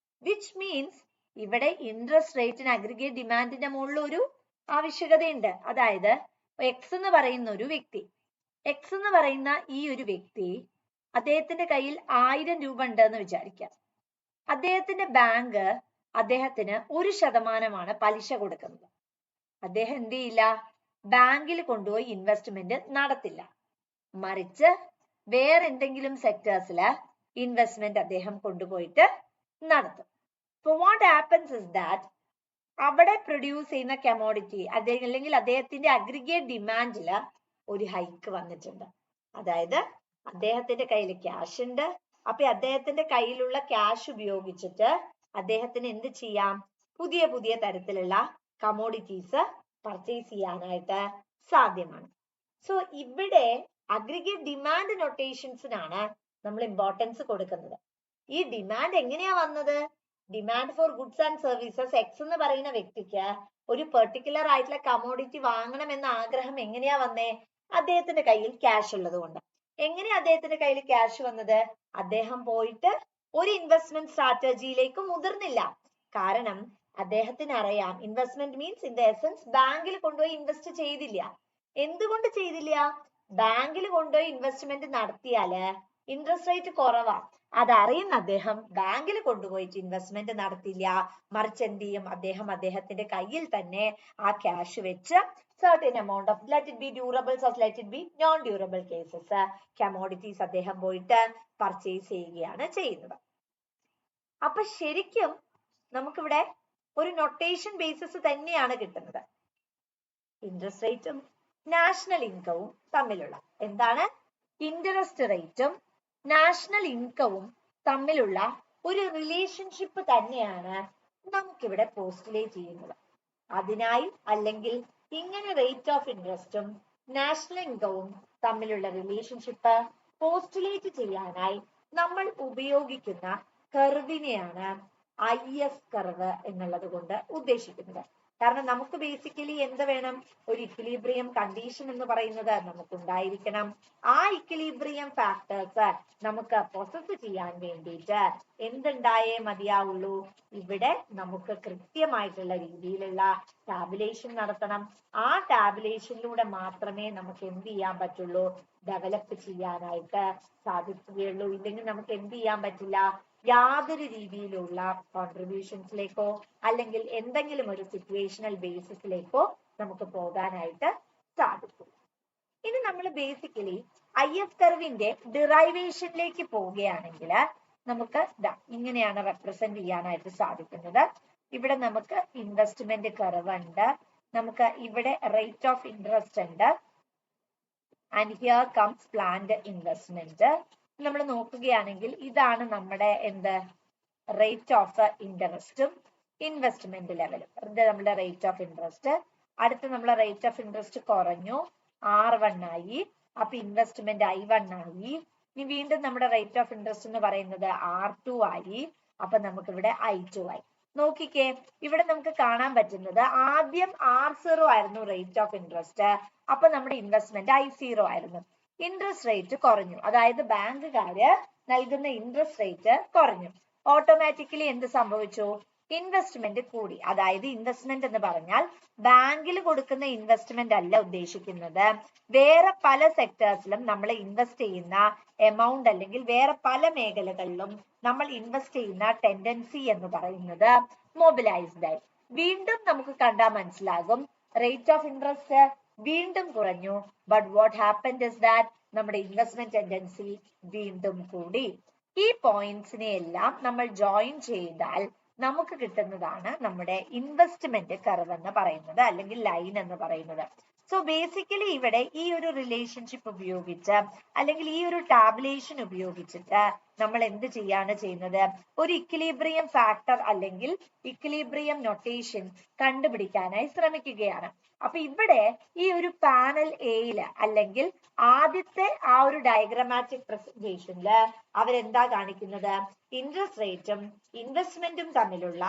വിച്ച് മീൻസ് ഇവിടെ ഇൻട്രസ്റ്റ് റേറ്റിന് അഗ്രിഗേറ്റ് ഡിമാൻഡിന്റെ മുകളിൽ ഒരു ആവശ്യകതയുണ്ട്. അതായത് എക്സ് എന്ന് പറയുന്ന ഒരു വ്യക്തി, എക്സ് എന്ന് പറയുന്ന ഈ ഒരു വ്യക്തി, അദ്ദേഹത്തിന്റെ കയ്യിൽ 1000 രൂപ ഉണ്ട് എന്ന് വിചാരിക്കാം. അദ്ദേഹത്തിന്റെ ബാങ്ക് അദ്ദേഹത്തിന് 1% പലിശ കൊടുക്കുന്നത്. അദ്ദേഹം എന്ത് ചെയ്യില്ല? ബാങ്കിൽ കൊണ്ടുപോയി ഇൻവെസ്റ്റ്മെന്റ് നടത്തില്ല. മറിച്ച് വേറെ എന്തെങ്കിലും സെക്ടേഴ്സില് ഇൻവെസ്റ്റ്മെന്റ് അദ്ദേഹം കൊണ്ടുപോയിട്ട് നടത്തും. So what happens is that അവിടെ പ്രൊഡ്യൂസ് ചെയ്യുന്ന കമോഡിറ്റി അല്ലെങ്കിൽ അദ്ദേഹത്തിന്റെ അഗ്രിഗേറ്റ് ഡിമാൻഡില് ഒരു ഹൈക്ക് വന്നിട്ടുണ്ട്. അതായത് അദ്ദേഹത്തിന്റെ കയ്യിൽ ക്യാഷ് ഉണ്ട്. അപ്പൊ അദ്ദേഹത്തിന്റെ കയ്യിലുള്ള ക്യാഷ് ഉപയോഗിച്ചിട്ട് അദ്ദേഹത്തിന് എന്ത് ചെയ്യാം? പുതിയ പുതിയ തരത്തിലുള്ള കമോഡിറ്റീസ് പർച്ചേസ് ചെയ്യാനായിട്ട് സാധ്യമാണ്. സോ ഇവിടെ അഗ്രിഗേറ്റ് ഡിമാൻഡ് നൊട്ടേഷൻസിനാണ് നമ്മൾ ഇമ്പോർട്ടൻസ് കൊടുക്കുന്നത്. ഈ ഡിമാൻഡ് എങ്ങനെയാ വന്നത്? Demand for goods and services X എന്ന് പറയുന്ന വ്യക്തിക്ക് ഒരു പെർട്ടിക്കുലർ ആയിട്ടുള്ള കമോഡിറ്റി വാങ്ങണം എന്ന ആഗ്രഹം എങ്ങനെയാ വന്നേ? അദ്ദേഹത്തിന്റെ കയ്യിൽ ക്യാഷ് ഉള്ളത് കൊണ്ട്. എങ്ങനെയാ അദ്ദേഹത്തിന്റെ കയ്യിൽ ക്യാഷ് വന്നത്? അദ്ദേഹം പോയിട്ട് ഒരു ഇൻവെസ്റ്റ്മെന്റ് സ്ട്രാറ്റജിയിലേക്ക് മുതിർന്നില്ല. കാരണം അദ്ദേഹത്തിന് അറിയാം, investment means in the essence ബാങ്കിൽ കൊണ്ടുപോയി ഇൻവെസ്റ്റ് ചെയ്തില്ല. എന്തുകൊണ്ട് ചെയ്തില്ല? ബാങ്കിൽ കൊണ്ടുപോയി ഇൻവെസ്റ്റ്മെന്റ് നടത്തിയാല് ഇൻട്രസ്റ്റ് റേറ്റ് കുറവാ. അതറിയുന്ന അദ്ദേഹം ബാങ്കിൽ കൊണ്ടുപോയിട്ട് ഇൻവെസ്റ്റ്മെന്റ് നടത്തില്ല. മറിച്ച് എന്ത് ചെയ്യും? അദ്ദേഹത്തിന്റെ കയ്യിൽ തന്നെ ആ ക്യാഷ് വെച്ച് certain amount of, let it be durables or let it be non durable cases, commodities അദ്ദേഹം പോയിട്ട് പർച്ചേസ് ചെയ്യുകയാണ് ചെയ്യുന്നത്. അപ്പൊ ശരിക്കും നമുക്കിവിടെ ഒരു നൊട്ടേഷൻ ബേസിസ് തന്നെയാണ് കിട്ടുന്നത്. ഇൻട്രസ്റ്റ് റേറ്റും നാഷണൽ ഇൻകവും തമ്മിലുള്ള എന്താണ്? ഇൻട്രസ്റ്റ് റേറ്റും നാഷണൽ ഇൻകവും തമ്മിലുള്ള ഒരു റിലേഷൻഷിപ്പ് തന്നെയാണ് നമുക്കിവിടെ പോസ്റ്റുലേറ്റ് ചെയ്യുന്നത്. അതിനായി അല്ലെങ്കിൽ ഇങ്ങനെ റേറ്റ് ഓഫ് ഇൻട്രസ്റ്റും നാഷണൽ ഇൻകവും തമ്മിലുള്ള റിലേഷൻഷിപ്പ് പോസ്റ്റുലേറ്റ് ചെയ്യാനായി നമ്മൾ ഉപയോഗിക്കുന്ന കർവിനെയാണ് IS കർവ് എന്നുള്ളത് കൊണ്ട് ഉദ്ദേശിക്കുന്നത്. കാരണം നമുക്ക് ബേസിക്കലി എന്ത് വേണം? ഒരു ഇക്വിലിബ്രിയം കണ്ടീഷൻ എന്ന് പറയുന്നത് നമുക്കുണ്ടായിരിക്കണം. ആ ഇക്വിലിബ്രിയം ഫാക്ടേഴ്സ് നമുക്ക് പ്രോസസ് ചെയ്യാൻ വേണ്ടിയിട്ട് എന്തുണ്ടായേ മതിയാവുള്ളൂ? ഇവിടെ നമുക്ക് കൃത്യമായിട്ടുള്ള രീതിയിലുള്ള ടാബുലേഷൻ നടത്തണം. ആ ടാബുലേഷനിലൂടെ മാത്രമേ നമുക്ക് എന്ത് ചെയ്യാൻ പറ്റുള്ളൂ? ഡെവലപ്പ് ചെയ്യാനായിട്ട് സാധിക്കുകയുള്ളൂ. ഇല്ലെങ്കിൽ നമുക്ക് എന്ത് ചെയ്യാൻ പറ്റില്ല? യാതൊരു രീതിയിലുള്ള കോൺട്രിബ്യൂഷൻസിലേക്കോ അല്ലെങ്കിൽ എന്തെങ്കിലും ഒരു സിറ്റുവേഷണൽ ബേസിസിലേക്കോ നമുക്ക് പോകാനായിട്ട് സാധിക്കും. ഇനി നമ്മൾ ബേസിക്കലി IS കർവിന്റെ ഡിറൈവേഷനിലേക്ക് പോവുകയാണെങ്കിൽ നമുക്ക് ഇങ്ങനെയാണ് റെപ്രസെന്റ് ചെയ്യാനായിട്ട് സാധിക്കുന്നത്. ഇവിടെ നമുക്ക് ഇൻവെസ്റ്റ്മെന്റ് കർവ് ഉണ്ട്, നമുക്ക് ഇവിടെ റേറ്റ് ഓഫ് ഇൻട്രസ്റ്റ് ഉണ്ട്, and here comes planned investment. നമ്മൾ നോക്കുകയാണെങ്കിൽ ഇതാണ് നമ്മുടെ എന്ത്? റേറ്റ് ഓഫ് ഇൻട്രസ്റ്റും ഇൻവെസ്റ്റ്മെന്റ് ലെവലും. ഇത് നമ്മുടെ റേറ്റ് ഓഫ് ഇൻട്രസ്റ്റ്. അടുത്ത് നമ്മളെ റേറ്റ് ഓഫ് ഇൻട്രസ്റ്റ് കുറഞ്ഞു, R1 ആയി. അപ്പൊ ഇൻവെസ്റ്റ്മെന്റ് I1 ആയി. ഇനി വീണ്ടും നമ്മുടെ റേറ്റ് ഓഫ് ഇൻട്രസ്റ്റ് എന്ന് പറയുന്നത് R2 ആയി. അപ്പൊ നമുക്ക് ഇവിടെ I2 ആയി. നോക്കിക്കേ, ഇവിടെ നമുക്ക് കാണാൻ പറ്റുന്നത് ആദ്യം R0 ആയിരുന്നു റേറ്റ് ഓഫ് ഇൻട്രസ്റ്റ്. അപ്പൊ നമ്മുടെ ഇൻവെസ്റ്റ്മെന്റ് I0 ആയിരുന്നു. ഇൻട്രസ്റ്റ് റേറ്റ് കുറഞ്ഞു, അതായത് ബാങ്കുകാര് നൽകുന്ന ഇൻട്രസ്റ്റ് റേറ്റ് കുറഞ്ഞു. ഓട്ടോമാറ്റിക്കലി എന്ത് സംഭവിച്ചു? ഇൻവെസ്റ്റ്മെന്റ് കൂടി. അതായത് ഇൻവെസ്റ്റ്മെന്റ് എന്ന് പറഞ്ഞാൽ ബാങ്കിൽ കൊടുക്കുന്ന ഇൻവെസ്റ്റ്മെന്റ് അല്ല ഉദ്ദേശിക്കുന്നത്. വേറെ പല സെക്ടേഴ്സിലും നമ്മൾ ഇൻവെസ്റ്റ് ചെയ്യുന്ന എമൗണ്ട് അല്ലെങ്കിൽ വേറെ പല മേഖലകളിലും നമ്മൾ ഇൻവെസ്റ്റ് ചെയ്യുന്ന ടെൻഡൻസി എന്ന് പറയുന്നത് മൊബിലൈസ്ഡ് ആയി. വീണ്ടും നമുക്ക് കണ്ടാൽ മനസ്സിലാകും റേറ്റ് ഓഫ് ഇൻട്രസ്റ്റ് വീണ്ടും കുറഞ്ഞു. But what happened is that നമ്മുടെ ഇൻവെസ്റ്റ്മെന്റ് ടെൻഡൻസി വീണ്ടും കൂടി. ഈ പോയിന്റ്സിനെ എല്ലാം നമ്മൾ ജോയിൻ ചെയ്താൽ നമുക്ക് കിട്ടുന്നതാണ് നമ്മുടെ ഇൻവെസ്റ്റ്മെന്റ് കർവ് എന്ന് പറയുന്നത് അല്ലെങ്കിൽ ലൈൻ എന്ന് പറയുന്നത്. സോ ബേസിക്കലി ഇവിടെ ഈ ഒരു റിലേഷൻഷിപ്പ് ഉപയോഗിച്ച് അല്ലെങ്കിൽ ഈ ഒരു ടാബുലേഷൻ ഉപയോഗിച്ചിട്ട് നമ്മൾ എന്ത് ചെയ്യാണ് ചെയ്യുന്നത്? ഒരു ഇക്വിലിബ്രിയം ഫാക്ടർ അല്ലെങ്കിൽ ഇക്വിലിബ്രിയം നൊട്ടേഷൻ കണ്ടുപിടിക്കാനായി ശ്രമിക്കുകയാണ്. അപ്പൊ ഇവിടെ ഈ ഒരു പാനൽ എയില് അല്ലെങ്കിൽ ആദ്യത്തെ ആ ഒരു ഡയഗ്രമാറ്റിക് പ്രസന്റേഷനില് അവരെന്താ കാണിക്കുന്നത്? ഇൻട്രസ്റ്റ് റേറ്റും ഇൻവെസ്റ്റ്മെന്റും തമ്മിലുള്ള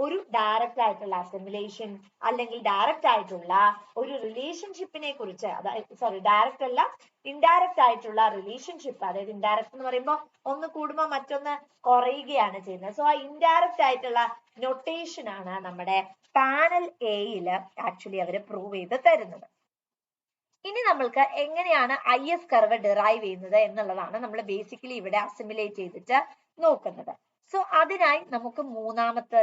ഒരു ഡയറക്റ്റ് ആയിട്ടുള്ള അസിമുലേഷൻ അല്ലെങ്കിൽ ഡയറക്റ്റ് ആയിട്ടുള്ള ഒരു റിലേഷൻഷിപ്പിനെ കുറിച്ച്, അതായത് ഡയറക്റ്റ് അല്ല ഇൻഡയറക്റ്റ് ആയിട്ടുള്ള റിലേഷൻഷിപ്പ്, അതായത് ഇൻഡയറക്റ്റ് എന്ന് പറയുമ്പോൾ ഒന്ന് കൂടുമ്പോൾ മറ്റൊന്ന് കുറയുകയാണ് ചെയ്യുന്നത്. സോ ആ ഇൻഡയറക്റ്റ് ആയിട്ടുള്ള നൊട്ടേഷൻ ആണ് നമ്മുടെ പാനൽ എയില് ആക്ച്വലി അവര് പ്രൂവ് ചെയ്ത് തരുന്നത്. ഇനി നമ്മൾക്ക് എങ്ങനെയാണ് IS കർവ് ഡിറൈവ് ചെയ്യുന്നത് എന്നുള്ളതാണ് നമ്മൾ ബേസിക്കലി ഇവിടെ അസിമുലേറ്റ് ചെയ്തിട്ട് നോക്കുന്നത്. സോ അതിനായി നമുക്ക്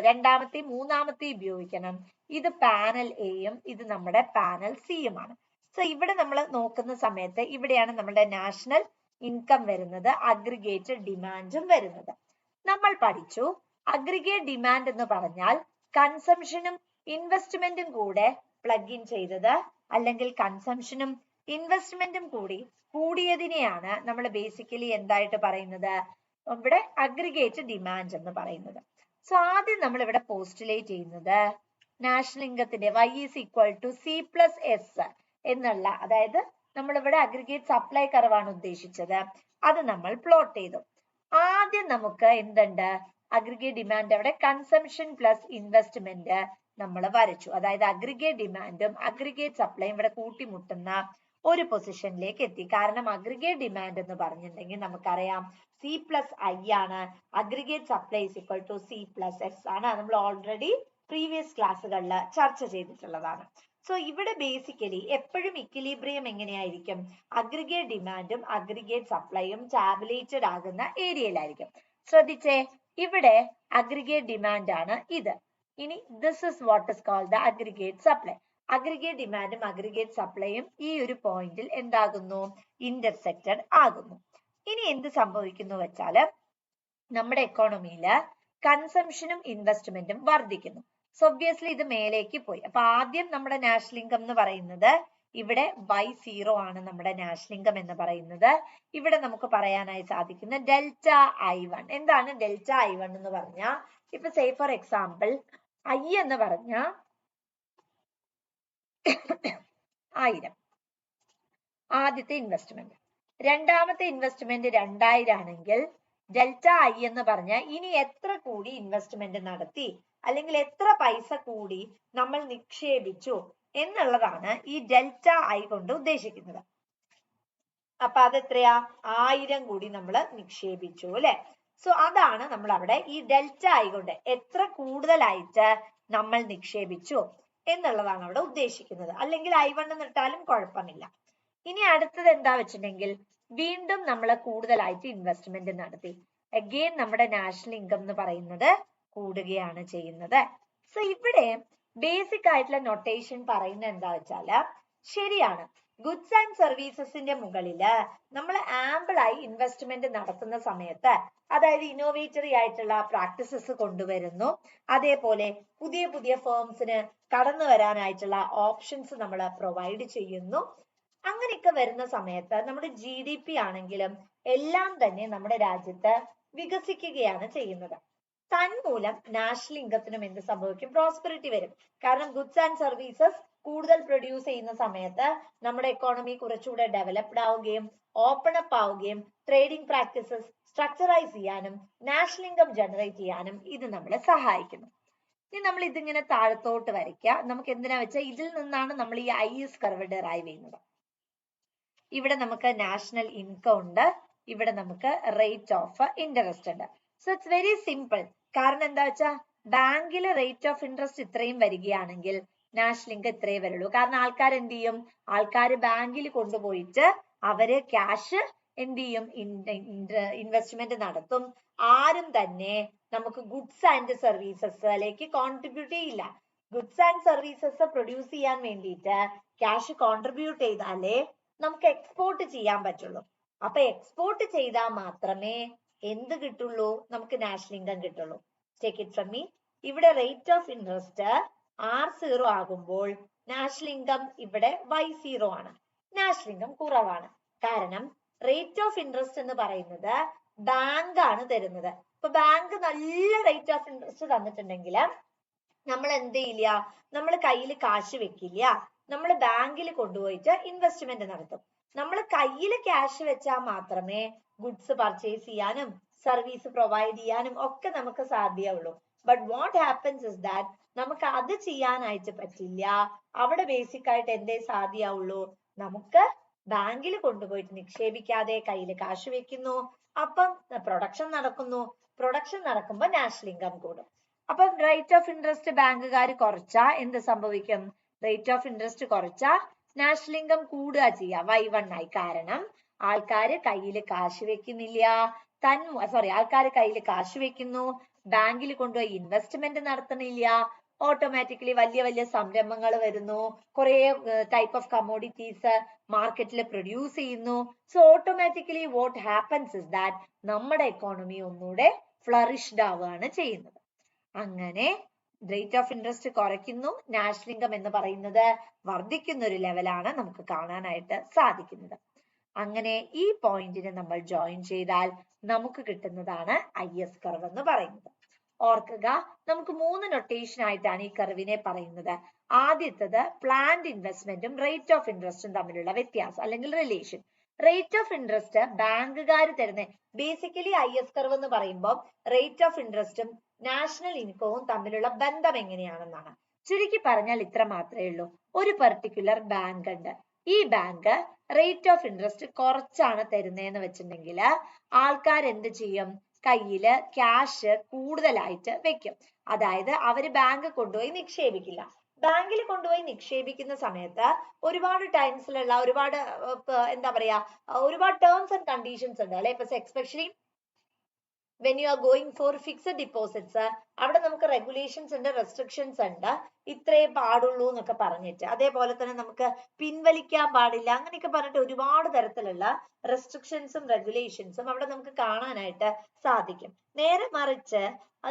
രണ്ടാമത്തെ മൂന്നാമത്തെ ഉപയോഗിക്കണം. ഇത് പാനൽ എയും ഇത് നമ്മുടെ പാനൽ സിയുമാണ്. സോ ഇവിടെ നമ്മൾ നോക്കുന്ന സമയത്ത് ഇവിടെയാണ് നമ്മുടെ നാഷണൽ ഇൻകം വരുന്നത്, അഗ്രിഗേറ്റ് ഡിമാൻഡും വരുന്നത്. നമ്മൾ പഠിച്ചു അഗ്രിഗേറ്റ് ഡിമാൻഡ് എന്ന് പറഞ്ഞാൽ കൺസംഷനും ഇൻവെസ്റ്റ്മെന്റും കൂടെ പ്ലഗ് ഇൻ ചെയ്തത് അല്ലെങ്കിൽ കൺസംഷനും ഇൻവെസ്റ്റ്മെന്റും കൂടിയതിനെയാണ് നമ്മൾ ബേസിക്കലി എന്തായിട്ട് പറയുന്നത്, ഇവിടെ അഗ്രിഗേറ്റ് ഡിമാൻഡ് എന്ന് പറയുന്നത്. സോ ആദ്യം നമ്മൾ ഇവിടെ പോസ്റ്റുലേറ്റ് ചെയ്യുന്നത് നാഷണൽ ഇൻകത്തിന്റെ y is equal to C+S എന്നുള്ള, അതായത് നമ്മൾ ഇവിടെ അഗ്രിഗേറ്റ് സപ്ലൈ കർവാണ് ഉദ്ദേശിച്ചത്, അത് നമ്മൾ പ്ലോട്ട് ചെയ്തു. ആദ്യം നമുക്ക് എന്തുണ്ട്, അഗ്രിഗേറ്റ് ഡിമാൻഡ് അവിടെ കൺസംഷൻ പ്ലസ് ഇൻവെസ്റ്റ്മെന്റ് നമ്മൾ വരച്ചു. അതായത് അഗ്രിഗേറ്റ് ഡിമാൻഡും അഗ്രിഗേറ്റ് സപ്ലൈയും ഇവിടെ കൂട്ടിമുട്ടുന്ന ഒരു പൊസിഷനിലേക്ക് എത്തി. കാരണം അഗ്രിഗേറ്റ് ഡിമാൻഡ് എന്ന് പറഞ്ഞിട്ടുണ്ടെങ്കിൽ നമുക്കറിയാം C+I ആണ്, aggregate supply is equal to C+S ആണ്. നമ്മൾ ഓൾറെഡി പ്രീവിയസ് ക്ലാസ്സുകളിൽ ചർച്ച ചെയ്തിട്ടുള്ളതാണ്. സോ ഇവിടെ ബേസിക്കലി എപ്പോഴും ഇക്വിലിബ്രിയം എങ്ങനെയായിരിക്കും, അഗ്രിഗേറ്റ് ഡിമാൻഡും അഗ്രിഗേറ്റ് സപ്ലൈയും ടാബുലേറ്റഡ് ആകുന്ന ഏരിയയിലായിരിക്കും. ശ്രദ്ധിച്ചേ, ഇവിടെ അഗ്രിഗേറ്റ് ഡിമാൻഡ് ആണ് ഇത്. ഇനി this is what is called the aggregate supply. Aggregate ഡിമാൻഡും അഗ്രിഗേറ്റ് സപ്ലൈയും ഈ ഒരു പോയിന്റിൽ എന്താകുന്നു, ഇന്റർസെക്റ്റഡ് ആകുന്നു. ഇനി എന്ത് സംഭവിക്കുന്നു വെച്ചാല് നമ്മുടെ എക്കോണമിയില് കൺസംഷനും ഇൻവെസ്റ്റ്മെന്റും വർദ്ധിക്കുന്നു. സോ ഒബ്വിയസ്ലി ഇത് മേലേക്ക് പോയി. അപ്പൊ ആദ്യം നമ്മുടെ നാഷണൽ ഇൻകം എന്ന് പറയുന്നത് ഇവിടെ y0 ആണ്. നമ്മുടെ നാഷണൽ ഇൻകം എന്ന് പറയുന്നത് ഇവിടെ നമുക്ക് പറയാനായി സാധിക്കുന്ന ഡെൽറ്റ I1. എന്താണ് ഡെൽറ്റ I1 എന്ന് പറഞ്ഞാൽ, ഇപ്പൊ സേ ഫോർ എക്സാമ്പിൾ I എന്ന് പറഞ്ഞ 1000 ആദ്യത്തെ ഇൻവെസ്റ്റ്മെന്റ്, രണ്ടാമത്തെ ഇൻവെസ്റ്റ്മെന്റ് 2000 ആണെങ്കിൽ ഡെൽറ്റ I എന്ന് പറഞ്ഞാൽ ഇനി എത്ര കൂടി ഇൻവെസ്റ്റ്മെന്റ് നടത്തി അല്ലെങ്കിൽ എത്ര പൈസ കൂടി നമ്മൾ നിക്ഷേപിച്ചു എന്നുള്ളതാണ് ഈ ഡെൽറ്റ I കൊണ്ട് ഉദ്ദേശിക്കുന്നത്. അപ്പൊ അതെത്രയാ, 1000 കൂടി നമ്മൾ നിക്ഷേപിച്ചു അല്ലെ. സോ അതാണ് നമ്മൾ അവിടെ ഈ ഡെൽറ്റ I കൊണ്ട് എത്ര കൂടുതലായിട്ട് നമ്മൾ നിക്ഷേപിച്ചു എന്നുള്ളതാണ് അവിടെ ഉദ്ദേശിക്കുന്നത്. അല്ലെങ്കിൽ I1 എന്നിട്ടാലും കുഴപ്പമില്ല. ഇനി അടുത്തത് എന്താ വെച്ചിട്ടുണ്ടെങ്കിൽ വീണ്ടും നമ്മൾ കൂടുതലായിട്ട് ഇൻവെസ്റ്റ്മെന്റ് നടത്തി. അഗെയിൻ നമ്മുടെ നാഷണൽ ഇൻകം എന്ന് പറയുന്നത് കൂടുകയാണ് ചെയ്യുന്നത്. സോ ഇവിടെ ബേസിക് ആയിട്ടുള്ള നൊട്ടേഷൻ പറയുന്നത് എന്താ വെച്ചാല്, ശരിയാണ്, ഗുഡ്സ് ആൻഡ് സർവീസസിന്റെ മുകളില് നമ്മൾ ആംബിൾ ആയി ഇൻവെസ്റ്റ്മെന്റ് നടത്തുന്ന സമയത്ത്, അതായത് ഇന്നോവേറ്ററി ആയിട്ടുള്ള പ്രാക്ടീസസ് കൊണ്ടുവരുന്നു, അതേപോലെ പുതിയ പുതിയ ഫേംസിന് കടന്നു വരാനായിട്ടുള്ള ഓപ്ഷൻസ് നമ്മൾ പ്രൊവൈഡ് ചെയ്യുന്നു. അങ്ങനെയൊക്കെ വരുന്ന സമയത്ത് നമ്മുടെ GDP ആണെങ്കിലും എല്ലാം തന്നെ നമ്മുടെ രാജ്യത്ത് വികസിക്കുകയാണ് ചെയ്യുന്നത്. തന്മൂലം നാഷണൽ ഇൻകത്തിനും എന്ത് സംഭവിക്കും, പ്രോസ്പെറിറ്റി വരും. കാരണം ഗുഡ്സ് ആൻഡ് സർവീസസ് കൂടുതൽ പ്രൊഡ്യൂസ് ചെയ്യുന്ന സമയത്ത് നമ്മുടെ എക്കോണമി കുറച്ചുകൂടെ ഡെവലപ്ഡ് ആവുകയും ഓപ്പൺ അപ്പ് ആവുകയും ട്രേഡിംഗ് പ്രാക്ടീസസ് സ്ട്രക്ചറൈസ് ചെയ്യാനും നാഷണൽ ഇൻകം ജനറേറ്റ് ചെയ്യാനും ഇത് നമ്മളെ സഹായിക്കുന്നു. ഇനി നമ്മൾ ഇതിങ്ങനെ താഴത്തോട്ട് വരയ്ക്കുക. നമുക്ക് എന്തിനാ വെച്ചാൽ ഇതിൽ നിന്നാണ് നമ്മൾ ഈ IS കർവ് ഡെറൈവ് ചെയ്യുന്നത്. ഇവിടെ നമുക്ക് നാഷണൽ ഇൻകം ഉണ്ട്, ഇവിടെ നമുക്ക് റേറ്റ് ഓഫ് ഇൻട്രസ്റ്റ് ഉണ്ട്. So it's very simple. കാരണം എന്താ വെച്ചാൽ ബാങ്കില് റേറ്റ് ഓഫ് ഇൻട്രസ്റ്റ് ഇത്രയും വരികയാണെങ്കിൽ നാഷണൽ ഇൻകം ഇത്രയും വരുള്ളൂ. കാരണം ആൾക്കാർ എന്ത് ചെയ്യും, ആൾക്കാർ ബാങ്കിൽ കൊണ്ടുപോയിട്ട് അവര് ക്യാഷ് എന്ത് ചെയ്യും, ഇൻവെസ്റ്റ്മെന്റ് നടത്തും. ആരും തന്നെ നമുക്ക് ഗുഡ്സ് ആൻഡ് സർവീസസിലേക്ക് കോൺട്രിബ്യൂട്ട് ചെയ്യില്ല. ഗുഡ്സ് ആൻഡ് സർവീസസ് പ്രൊഡ്യൂസ് ചെയ്യാൻ വേണ്ടിയിട്ട് ക്യാഷ് കോൺട്രിബ്യൂട്ട് ചെയ്താലേ നമുക്ക് എക്സ്പോർട്ട് ചെയ്യാൻ പറ്റുള്ളൂ. അപ്പൊ എക്സ്പോർട്ട് ചെയ്താൽ മാത്രമേ എന്ത് കിട്ടുള്ളൂ, നമുക്ക് നാഷണൽ ഇൻകം കിട്ടുള്ളൂ. Take it from me. ഇവിടെ റേറ്റ് ഓഫ് ഇൻട്രസ്റ്റ് R0 ആകുമ്പോൾ നാഷണൽ ഇൻകം ഇവിടെ Y0 ആണ്. നാഷണൽ ഇൻകം കുറവാണ്. കാരണം റേറ്റ് ഓഫ് ഇൻട്രസ്റ്റ് എന്ന് പറയുന്നത് ബാങ്ക് ആണ് തരുന്നത്. ഇപ്പൊ ബാങ്ക് നല്ല റേറ്റ് ഓഫ് ഇൻട്രസ്റ്റ് തന്നിട്ടുണ്ടെങ്കിൽ നമ്മൾ എന്ത് ചെയ്യില്ല, നമ്മൾ കയ്യിൽ കാശ് വെക്കില്ല, നമ്മൾ ബാങ്കിൽ കൊണ്ടുപോയിട്ട് ഇൻവെസ്റ്റ്മെന്റ് നടത്തും. നമ്മൾ കയ്യിൽ ക്യാഷ് വെച്ചാൽ മാത്രമേ ഗുഡ്സ് പർച്ചേസ് ചെയ്യാനും സർവീസ് പ്രൊവൈഡ് ചെയ്യാനും ഒക്കെ നമുക്ക് സാധ്യമുള്ളൂ. But what happens is that നമുക്ക് അത് ചെയ്യാനായിട്ട് പറ്റില്ല. അവിടെ ബേസിക് ആയിട്ട് എന്തേ സാധ്യമുള്ളൂ, നമുക്ക് ബാങ്കിൽ കൊണ്ടുപോയിട്ട് നിക്ഷേപിക്കാതെ കയ്യിൽ കാശ് വെക്കുന്നു. അപ്പം പ്രൊഡക്ഷൻ നടക്കുന്നു. പ്രൊഡക്ഷൻ നടക്കുമ്പോൾ നാഷണൽ ഇൻകം കൂടും. അപ്പം റേറ്റ് ഓഫ് ഇൻട്രസ്റ്റ് ബാങ്കുകാർ കുറച്ചാ എന്ത് സംഭവിക്കും, റേറ്റ് ഓഫ് ഇൻട്രസ്റ്റ് കുറച്ചാ നാഷണൽ ഇൻകം കൂടുക ചെയ്യാം Y1 ആയി. കാരണം ആൾക്കാര് കയ്യിൽ കാശ് വെക്കുന്നില്ല, ആൾക്കാർ കയ്യിൽ കാശ് വെക്കുന്നു, ബാങ്കിൽ കൊണ്ടുപോയി ഇൻവെസ്റ്റ്മെന്റ് നടത്തുന്നില്ല. ഓട്ടോമാറ്റിക്കലി വലിയ വലിയ സംരംഭങ്ങൾ വരുന്നു, കുറെ ടൈപ്പ് ഓഫ് കമ്മോഡിറ്റീസ് മാർക്കറ്റിൽ പ്രൊഡ്യൂസ് ചെയ്യുന്നു. So automatically what happens is that നമ്മുടെ എക്കോണമി ഒന്നുകൂടെ ഫ്ലറിഷ്ഡ് ആവുകയാണ് ചെയ്യുന്നത്. അങ്ങനെ റേറ്റ് ഓഫ് ഇൻട്രസ്റ്റ് കുറയ്ക്കുന്നു, നാഷണൽ ഇൻകം എന്ന് പറയുന്നത് വർദ്ധിക്കുന്ന ഒരു ലെവലാണ് നമുക്ക് കാണാനായിട്ട് സാധിക്കുന്നത്. അങ്ങനെ ഈ പോയിന്റിനെ നമ്മൾ ജോയിൻ ചെയ്താൽ നമുക്ക് കിട്ടുന്നതാണ് IS കർവ് എന്ന് പറയുന്നത്. ഓർക്കുക, നമുക്ക് 3 നൊട്ടേഷൻ ആയിട്ടാണ് ഈ കർവിനെ പറയുന്നത്. ആദ്യത്തത് പ്ലാൻഡ് ഇൻവെസ്റ്റ്മെന്റും റേറ്റ് ഓഫ് ഇൻട്രസ്റ്റും തമ്മിലുള്ള വ്യത്യാസം അല്ലെങ്കിൽ റിലേഷൻ. റേറ്റ് ഓഫ് ഇൻട്രസ്റ്റ് ബാങ്കുകാർ തരുന്ന, ബേസിക്കലി IS കർവ് എന്ന് പറയുമ്പോൾ റേറ്റ് ഓഫ് ഇൻട്രസ്റ്റും നാഷണൽ ഇൻകവും തമ്മിലുള്ള ബന്ധം എങ്ങനെയാണെന്നാണ്. ചുരുക്കി പറഞ്ഞാൽ ഇത്ര മാത്രമേ ഉള്ളൂ. ഒരു പെർട്ടിക്കുലർ ബാങ്ക് ഉണ്ട്. ഈ ബാങ്ക് റേറ്റ് ഓഫ് ഇൻട്രസ്റ്റ് കുറച്ചാണ് തരുന്നതെന്ന് വെച്ചിട്ടുണ്ടെങ്കിൽ ആൾക്കാർ എന്ത് ചെയ്യും? കയ്യില് ക്യാഷ് കൂടുതലായിട്ട് വെക്കും. അതായത് അവര് ബാങ്ക് കൊണ്ടുപോയി നിക്ഷേപിക്കില്ല. ബാങ്കിൽ കൊണ്ടുപോയി നിക്ഷേപിക്കുന്ന സമയത്ത് ഒരുപാട് ടൈംസിലുള്ള ഒരുപാട് എന്താ പറയാ ഒരുപാട് ടേംസ് ആൻഡ് കണ്ടീഷൻസ് ഉണ്ട് അല്ലെ. ഇപ്പൊ especially when you are going for fixed deposits, അവിടെ നമുക്ക് റെഗുലേഷൻസ് ഉണ്ട്, റെസ്ട്രിക്ഷൻസ് ഉണ്ട്, ഇത്രേ പാടുള്ളൂ എന്നൊക്കെ പറഞ്ഞിട്ട്. അതേപോലെ തന്നെ നമുക്ക് പിൻവലിക്കാൻ പാടില്ല, അങ്ങനെയൊക്കെ പറഞ്ഞിട്ട് ഒരുപാട് തരത്തിലുള്ള റെസ്ട്രിക്ഷൻസും റെഗുലേഷൻസും അവിടെ നമുക്ക് കാണാനായിട്ട് സാധിക്കും. നേരെ മറിച്ച്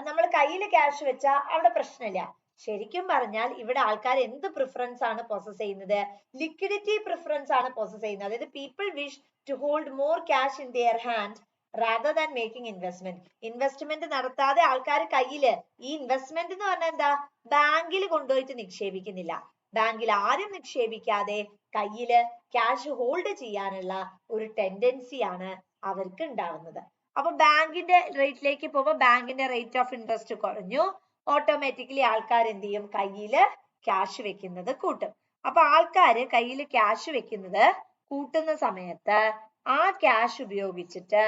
നമ്മൾ കയ്യിൽ ക്യാഷ് വെച്ചാൽ അവിടെ പ്രശ്നമില്ല. ശരിക്കും പറഞ്ഞാൽ ഇവിടെ ആൾക്കാർ എന്ത് പ്രിഫറൻസ് ആണ് പൊസസ് ചെയ്യുന്നത്? ലിക്വിഡിറ്റി പ്രിഫറൻസ് ആണ് പൊസസ് ചെയ്യുന്നത്. അതായത് people wish to hold more cash in their hand rather than making investment. Investment നടത്താതെ ആൾക്കാർ കയ്യില്, ഈ ഇൻവെസ്റ്റ്മെന്റ് എന്ന് പറഞ്ഞാൽ എന്താ? ബാങ്കിൽ കൊണ്ടുപോയിട്ട് നിക്ഷേപിക്കുന്നില്ല. ബാങ്കിൽ ആരും നിക്ഷേപിക്കാതെ കയ്യില് ക്യാഷ് ഹോൾഡ് ചെയ്യാനുള്ള ഒരു ടെൻഡൻസിയാണ് അവർക്ക് ഉണ്ടാവുന്നത്. അപ്പൊ ബാങ്കിന്റെ റേറ്റിലേക്ക് പോകുമ്പോൾ ബാങ്കിന്റെ റേറ്റ് ഓഫ് ഇൻട്രസ്റ്റ് കുറഞ്ഞു, ഓട്ടോമാറ്റിക്കലി ആൾക്കാർ എന്ത് ചെയ്യും? കയ്യില് ക്യാഷ് വെക്കുന്നത് കൂട്ടും. അപ്പൊ ആൾക്കാര് കയ്യില് ക്യാഷ് വെക്കുന്നത് കൂട്ടുന്ന സമയത്ത് ആ ക്യാഷ് ഉപയോഗിച്ചിട്ട്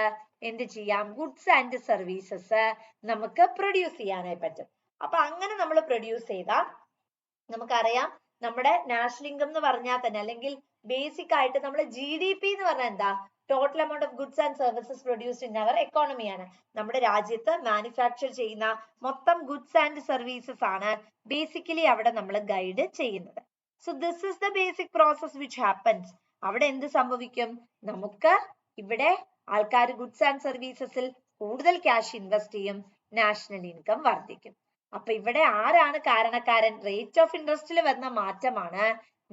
എന്ത് ചെയ്യാം? ഗുഡ്സ് ആൻഡ് സർവീസസ് നമുക്ക് പ്രൊഡ്യൂസ് ചെയ്യാനായി പറ്റും. അപ്പൊ അങ്ങനെ നമ്മൾ പ്രൊഡ്യൂസ് ചെയ്താൽ നമുക്കറിയാം നമ്മുടെ നാഷണൽ ഇൻകം എന്ന് പറഞ്ഞാൽ തന്നെ, അല്ലെങ്കിൽ ബേസിക് ആയിട്ട് നമ്മുടെ GDP എന്ന് പറഞ്ഞാൽ എന്താ? Total amount of goods and services produced in our എക്കോണമിയാണ്. നമ്മുടെ രാജ്യത്ത് മാനുഫാക്ചർ ചെയ്യുന്ന മൊത്തം ഗുഡ്സ് ആൻഡ് സർവീസസ് ആണ് ബേസിക്കലി അവിടെ നമ്മൾ ഗൈഡ് ചെയ്യുന്നത്. So this is the basic process which happens. അവിടെ എന്ത് സംഭവിക്കും? നമുക്ക് ഇവിടെ ആൾക്കാർ ഗുഡ്സ് ആൻഡ് സർവീസസിൽ കൂടുതൽ ക്യാഷ് ഇൻവെസ്റ്റ് ചെയ്യും, നാഷണൽ ഇൻകം വർദ്ധിക്കും. അപ്പൊ ഇവിടെ ആരാണ് കാരണക്കാരൻ? റേറ്റ് ഓഫ് ഇൻട്രസ്റ്റിൽ വന്ന മാറ്റമാണ്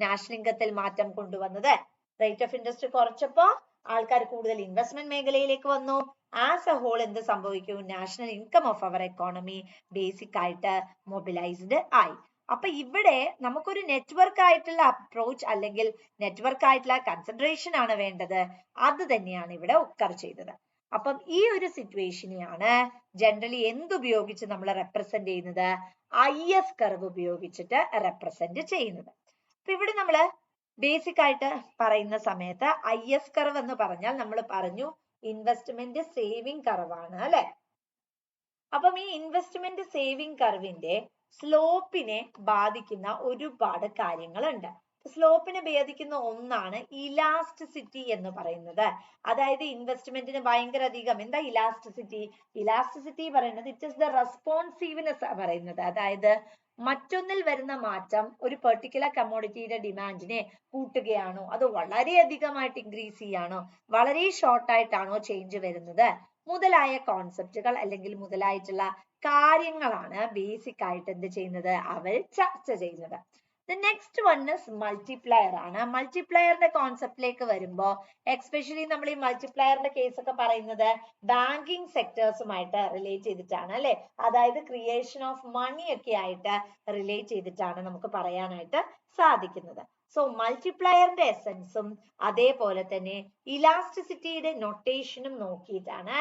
നാഷണൽ ഇൻകത്തിൽ മാറ്റം കൊണ്ടുവന്നത്. റേറ്റ് ഓഫ് ഇൻട്രസ്റ്റ് കുറച്ചപ്പോ ആൾക്കാർ കൂടുതൽ ഇൻവെസ്റ്റ്മെന്റ് മേഖലയിലേക്ക് വന്നു. ആസ് എ ഹോൾ എന്ത് സംഭവിക്കും? National income of our economy basic ആയിട്ട് മൊബിലൈസ്ഡ് ആയി. അപ്പൊ ഇവിടെ നമുക്കൊരു നെറ്റ്വർക്ക് ആയിട്ടുള്ള അപ്രോച്ച് അല്ലെങ്കിൽ നെറ്റ്വർക്ക് ആയിട്ടുള്ള കൺസിഡറേഷൻ ആണ് വേണ്ടത്. അത് തന്നെയാണ് ഇവിടെ ഒക്കർ ചെയ്തത്. അപ്പം ഈ ഒരു സിറ്റുവേഷനെയാണ് ജനറലി എന്തുപയോഗിച്ച് നമ്മൾ റെപ്രസെന്റ് ചെയ്യുന്നത്? IS കർവ് ഉപയോഗിച്ചിട്ട് റെപ്രസെന്റ് ചെയ്യുന്നത്. അപ്പൊ ഇവിടെ നമ്മള് ബേസിക് ആയിട്ട് പറയുന്ന സമയത്ത് IS കർവ് എന്ന് പറഞ്ഞാൽ നമ്മൾ പറഞ്ഞു ഇൻവെസ്റ്റ്മെന്റ് സേവിങ് കർവാണ് അല്ലെ. അപ്പം ഈ ഇൻവെസ്റ്റ്മെന്റ് സേവിങ് കർവിന്റെ സ്ലോപ്പിനെ ബാധിക്കുന്ന ഒരുപാട് കാര്യങ്ങളുണ്ട്. സ്ലോപ്പിനെ ബാധിക്കുന്ന ഒന്നാണ് ഇലാസ്റ്റിസിറ്റി എന്ന് പറയുന്നത്. അതായത് ഇൻവെസ്റ്റ്മെന്റിന് ഭയങ്കര അധികം എന്താ ഇലാസ്റ്റിസിറ്റി? ഇലാസ്റ്റിസിറ്റി പറയുന്നത് ഇറ്റ് ഇസ് ദ റെസ്പോൺസീവ്നെസ് പറയുന്നത്. അതായത് മറ്റൊന്നിൽ വരുന്ന മാറ്റം ഒരു പെർട്ടിക്കുലർ കമ്മോഡിറ്റിയുടെ ഡിമാൻഡിനെ കൂട്ടുകയാണോ, അത് വളരെയധികമായിട്ട് ഇൻക്രീസ് ചെയ്യാണോ, വളരെ ഷോർട്ട് ആയിട്ടാണോ ചേഞ്ച് വരുന്നത്, മുതലായ കോൺസെപ്റ്റുകൾ അല്ലെങ്കിൽ മുതലായിട്ടുള്ള കാര്യങ്ങളാണ് ബേസിക് ആയിട്ട് എന്ത് ചെയ്യുന്നത്? അവർ ചർച്ച ചെയ്യുന്നത്. The next one is multiplier ആണ്. മൾട്ടിപ്ലയറിന്റെ കോൺസെപ്റ്റിലേക്ക് വരുമ്പോൾ എക്സ്പെഷ്യലി നമ്മൾ ഈ മൾട്ടിപ്ലയറിന്റെ കേസ് ഒക്കെ പറയുന്നത് ബാങ്കിങ് സെക്ടേഴ്സുമായിട്ട് റിലേറ്റ് ചെയ്തിട്ടാണ് അല്ലെ. അതായത് ക്രിയേഷൻ ഓഫ് മണി ഒക്കെ ആയിട്ട് റിലേറ്റ് ചെയ്തിട്ടാണ് നമുക്ക് പറയാനായിട്ട് സാധിക്കുന്നത്. സോ മൾട്ടിപ്ലയറിന്റെ എസൻസും അതേപോലെ തന്നെ ഇലാസ്റ്റിസിറ്റിയുടെ നൊട്ടേഷനും നോക്കിയിട്ടാണ്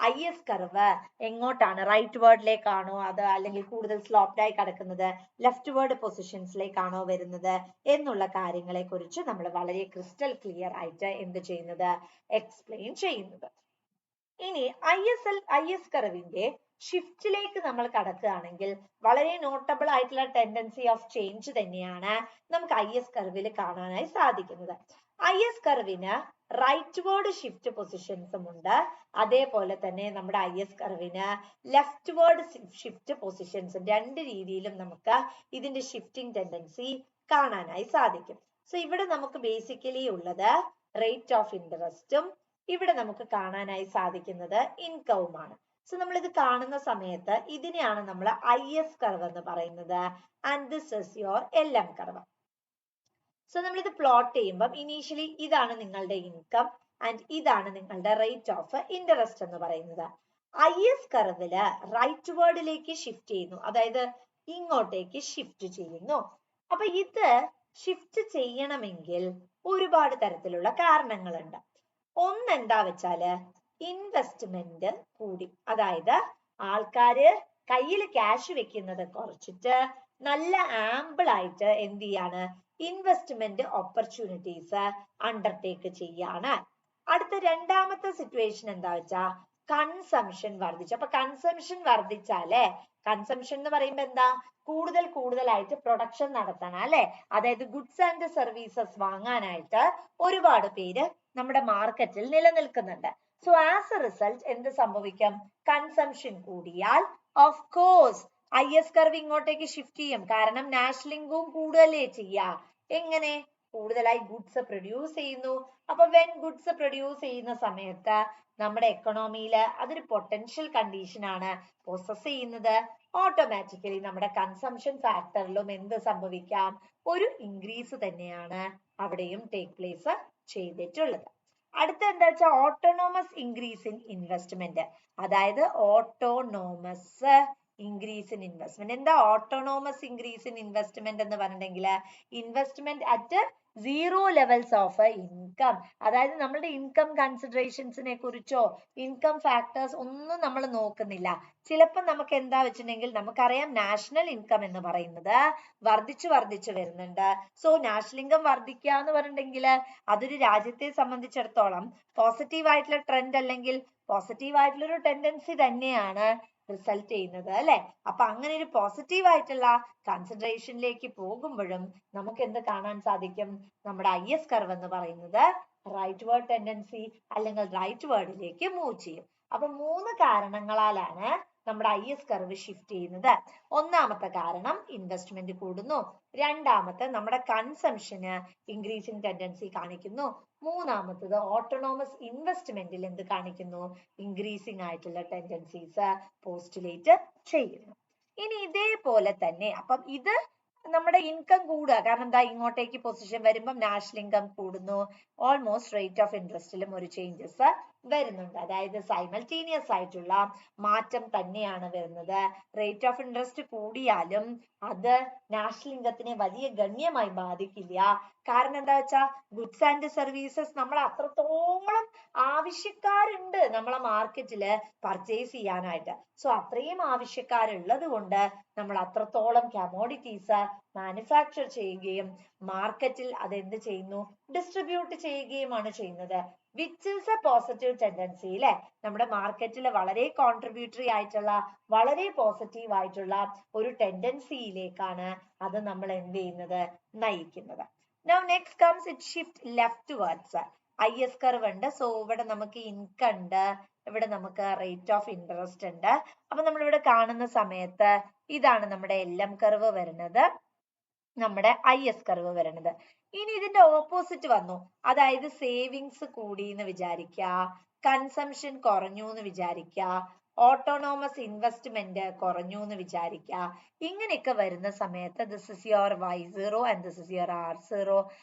IS കർവ് എങ്ങോട്ടാണ്, റൈറ്റ് വേർഡിലേക്കാണോ അത് അല്ലെങ്കിൽ കൂടുതൽ സ്ലോപ്ഡ് ആയി കിടക്കുന്നത്, ലെഫ്റ്റ് വേർഡ് പൊസിഷൻസിലേക്കാണോ വരുന്നത് എന്നുള്ള കാര്യങ്ങളെ കുറിച്ച് നമ്മൾ വളരെ ക്രിസ്റ്റൽ ക്ലിയർ ആയിട്ട് എന്ത് ചെയ്യുന്നത്? എക്സ്പ്ലെയിൻ ചെയ്യുന്നത്. ഇനി IS കർവിന്റെ ഷിഫ്റ്റിലേക്ക് നമ്മൾ കടക്കുകയാണെങ്കിൽ വളരെ നോട്ടബിൾ ആയിട്ടുള്ള ടെൻഡൻസി ഓഫ് ചേഞ്ച് തന്നെയാണ് നമുക്ക് IS കർവിൽ കാണാനായി സാധിക്കുന്നത്. IS കർവിന് റൈറ്റ് വേർഡ് ഷിഫ്റ്റ് പൊസിഷൻസും ഉണ്ട്, അതേപോലെ തന്നെ നമ്മുടെ IS കർവിന് ലെഫ്റ്റ് വേർഡ് ഷിഫ്റ്റ് പൊസിഷൻസും, രണ്ട് രീതിയിലും നമുക്ക് ഇതിന്റെ ഷിഫ്റ്റിംഗ് ടെൻഡൻസി കാണാനായി സാധിക്കും. സോ ഇവിടെ നമുക്ക് ബേസിക്കലി ഉള്ളത് റേറ്റ് ഓഫ് ഇൻട്രസ്റ്റും ഇവിടെ നമുക്ക് കാണാനായി സാധിക്കുന്നത് ഇൻകവുമാണ്. സോ നമ്മൾ ഇത് കാണുന്ന സമയത്ത് ഇതിനെയാണ് നമ്മൾ IS കർവ് എന്ന് പറയുന്നത്. And this is your LM curve. So നമ്മൾ ഇത് പ്ലോട്ട് ചെയ്യുമ്പോൾ ഇനീഷ്യലി ഇതാണ് നിങ്ങളുടെ ഇൻകം ആൻഡ് ഇതാണ് നിങ്ങളുടെ റേറ്റ് ഓഫ് ഇൻട്രസ്റ്റ് എന്ന് പറയുന്നത്. IS കർവില് റൈറ്റ് വേർഡിലേക്ക് ഷിഫ്റ്റ് ചെയ്യുന്നു, അതായത് ഇങ്ങോട്ടേക്ക് ഷിഫ്റ്റ് ചെയ്യുന്നു. അപ്പൊ ഇത് ഷിഫ്റ്റ് ചെയ്യണമെങ്കിൽ ഒരുപാട് തരത്തിലുള്ള കാരണങ്ങളുണ്ട്. ഒന്ന് എന്താ വെച്ചാല് ഇൻവെസ്റ്റ്മെന്റ് കൂടി, അതായത് ആൾക്കാര് കയ്യിൽ ക്യാഷ് വെക്കുന്നത് കുറച്ചിട്ട് നല്ല ആമ്പിൾ ആയിട്ട് എന്ത് ചെയ്യാണ്, ഇൻവെസ്റ്റ്മെന്റ് ഓപ്പർച്യൂണിറ്റീസ് അണ്ടർടേക്ക് ചെയ്യാണ്. അടുത്ത രണ്ടാമത്തെ സിറ്റുവേഷൻ എന്താ വെച്ചാ കൺസംഷൻ വർദ്ധിച്ചു. അപ്പൊ കൺസംഷൻ വർദ്ധിച്ചാലേ, കൺസംഷൻ എന്ന് പറയുമ്പോ എന്താ, കൂടുതലായിട്ട് പ്രൊഡക്ഷൻ നടത്തണം അല്ലെ, അതായത് ഗുഡ്സ് ആൻഡ് സർവീസസ് വാങ്ങാനായിട്ട് ഒരുപാട് പേര് നമ്മുടെ മാർക്കറ്റിൽ നിലനിൽക്കുന്നുണ്ട്. സോ ആസ് എ റിസൾട്ട് എന്ത് സംഭവിക്കും, കൺസംഷൻ കൂടിയാൽ ഓഫ് കോഴ്സ് IS കർവ് ഇങ്ങോട്ടേക്ക് ഷിഫ്റ്റ് ചെയ്യും. കാരണം നാഷണൽ ഇൻകവും കൂടുതലേ ചെയ്യാ. എങ്ങനെ, കൂടുതലായി ഗുഡ്സ് പ്രൊഡ്യൂസ് ചെയ്യുന്നു. അപ്പൊ വെൻ ഗുഡ്സ് പ്രൊഡ്യൂസ് ചെയ്യുന്ന സമയത്ത് നമ്മുടെ എക്കണോമിയിൽ അതൊരു പൊട്ടൻഷ്യൽ കണ്ടീഷൻ ആണ് പ്രോസസ് ചെയ്യുന്നത്. ഓട്ടോമാറ്റിക്കലി നമ്മുടെ കൺസംഷൻ ഫാക്ടറിലും എന്ത് സംഭവിക്കാം, ഒരു ഇൻക്രീസ് തന്നെയാണ് അവിടെയും ടേക്ക് പ്ലേസ് ചെയ്തിട്ടുള്ളത്. അടുത്ത എന്താ വെച്ചാൽ ഓട്ടോണോമസ് ഇൻക്രീസ് ഇൻ ഇൻവെസ്റ്റ്മെന്റ്, അതായത് ഓട്ടോണോമസ് ഇൻക്രീസ് ഇൻ ഇൻവെസ്റ്റ്മെന്റ്. എന്താ ഓട്ടോണോമസ് ഇൻക്രീസ് ഇൻ ഇൻവെസ്റ്റ്മെന്റ് എന്ന് പറഞ്ഞിട്ടുണ്ടെങ്കിൽ investment at zero levels of income, അതായത് നമ്മളുടെ ഇൻകം കൺസിഡറേഷൻസിനെ കുറിച്ചോ ഇൻകം ഫാക്ടേഴ്സ് ഒന്നും നമ്മൾ നോക്കുന്നില്ല. ചിലപ്പോൾ നമുക്ക് എന്താ വെച്ചിട്ടുണ്ടെങ്കിൽ നമുക്കറിയാം നാഷണൽ ഇൻകം എന്ന് പറയുന്നത് വർദ്ധിച്ചു വരുന്നുണ്ട്. സോ നാഷണൽ ഇൻകം വർദ്ധിക്കുക എന്ന് പറഞ്ഞിട്ടുണ്ടെങ്കിൽ അതൊരു രാജ്യത്തെ സംബന്ധിച്ചിടത്തോളം പോസിറ്റീവ് ആയിട്ടുള്ള ട്രെൻഡ് അല്ലെങ്കിൽ പോസിറ്റീവ് ആയിട്ടുള്ള ഒരു ടെൻഡൻസി തന്നെയാണ് റിസൾട്ട് ചെയ്യുന്നത് അല്ലെ. അപ്പൊ അങ്ങനെ ഒരു പോസിറ്റീവ് ആയിട്ടുള്ള കൺസിഡറേഷനിലേക്ക് പോകുമ്പോഴും നമുക്ക് എന്ത് കാണാൻ സാധിക്കും, നമ്മുടെ IS കർവ് എന്ന് പറയുന്നത് റൈറ്റ് വേർഡ് ടെൻഡൻസി അല്ലെങ്കിൽ റൈറ്റ് വേർഡിലേക്ക് മൂവ് ചെയ്യും. അപ്പൊ 3 കാരണങ്ങളാലാണ് നമ്മുടെ IS കർവ് ഷിഫ്റ്റ് ചെയ്യുന്നത്. ഒന്നാമത്തെ കാരണം ഇൻവെസ്റ്റ്മെന്റ് കൂടുന്നു, രണ്ടാമത്തെ നമ്മുടെ കൺസംഷന് ഇൻക്രീസിങ് ടെൻഡൻസി കാണിക്കുന്നു, മൂന്നാമത്തത് ഓട്ടോണോമസ് ഇൻവെസ്റ്റ്മെന്റിൽ എന്ത് കാണിക്കുന്നു, ഇൻക്രീസിങ് ആയിട്ടുള്ള ടെൻഡൻസീസ് പോസ്റ്റുലേറ്റ് ചെയ്യുന്നു. ഇനി ഇതേപോലെ തന്നെ അപ്പം ഇത് നമ്മുടെ ഇൻകം കൂടുക, കാരണം എന്താ ഇങ്ങോട്ടേക്ക് പൊസിഷൻ വരുമ്പോൾ നാഷണൽ ഇൻകം കൂടുന്നു, ഓൾമോസ്റ്റ് റേറ്റ് ഓഫ് ഇൻട്രസ്റ്റിലും ഒരു ചേഞ്ചസ് വരുന്നുണ്ട്. അതായത് സൈമൾട്ടേനിയസ് ആയിട്ടുള്ള മാറ്റം തന്നെയാണ് വരുന്നത്. റേറ്റ് ഓഫ് ഇൻട്രസ്റ്റ് കൂടിയാലും അത് നാഷണൽ ഇൻകത്തിനെ വലിയ ഗണ്യമായി ബാധിക്കില്ല. കാരണം എന്താ വെച്ചാൽ ഗുഡ്സ് ആൻഡ് സർവീസസ് നമ്മൾ അത്രത്തോളം ആവശ്യക്കാരുണ്ട് നമ്മളെ മാർക്കറ്റില് പർച്ചേസ് ചെയ്യാനായിട്ട്. സോ അത്രയും ആവശ്യക്കാരുള്ളത് കൊണ്ട് നമ്മൾ അത്രത്തോളം കമോഡിറ്റീസ് മാനുഫാക്ചർ ചെയ്യുകയും മാർക്കറ്റിൽ അതെന്ത് ചെയ്യുന്നു, ഡിസ്ട്രിബ്യൂട്ട് ചെയ്യുകയുമാണ് ചെയ്യുന്നത്. Which is A positive tendency അല്ലെ. നമ്മുടെ മാർക്കറ്റിൽ വളരെ കോൺട്രിബ്യൂട്ടറി ആയിട്ടുള്ള വളരെ പോസിറ്റീവ് ആയിട്ടുള്ള ഒരു ടെൻഡൻസിയിലേക്കാണ് അത് നമ്മൾ എന്ത് ചെയ്യുന്നത്, നയിക്കുന്നത്. Now next comes it shift leftwards. IS curve ഉണ്ട്. സോ ഇവിടെ നമുക്ക് ഇൻകം ഉണ്ട്, ഇവിടെ നമുക്ക് റേറ്റ് ഓഫ് ഇൻട്രസ്റ്റ് ഉണ്ട്. അപ്പൊ നമ്മൾ ഇവിടെ കാണുന്ന സമയത്ത് ഇതാണ് നമ്മുടെ LM കർവ് വരുന്നത്, നമ്മുടെ IS കർവ് വരുന്നത്. ഇനി ഇതിന്റെ ഓപ്പോസിറ്റ് വന്നു, അതായത് സേവിങ്സ് കൂടി എന്ന് വിചാരിക്കുക, കൺസംഷൻ കുറഞ്ഞു എന്ന് വിചാരിക്കുക, ഓട്ടോണോമസ് ഇൻവെസ്റ്റ്മെന്റ് കുറഞ്ഞു എന്ന് വിചാരിക്കുക. ഇങ്ങനെയൊക്കെ വരുന്ന സമയത്ത് this is your Y0 and this is your R0.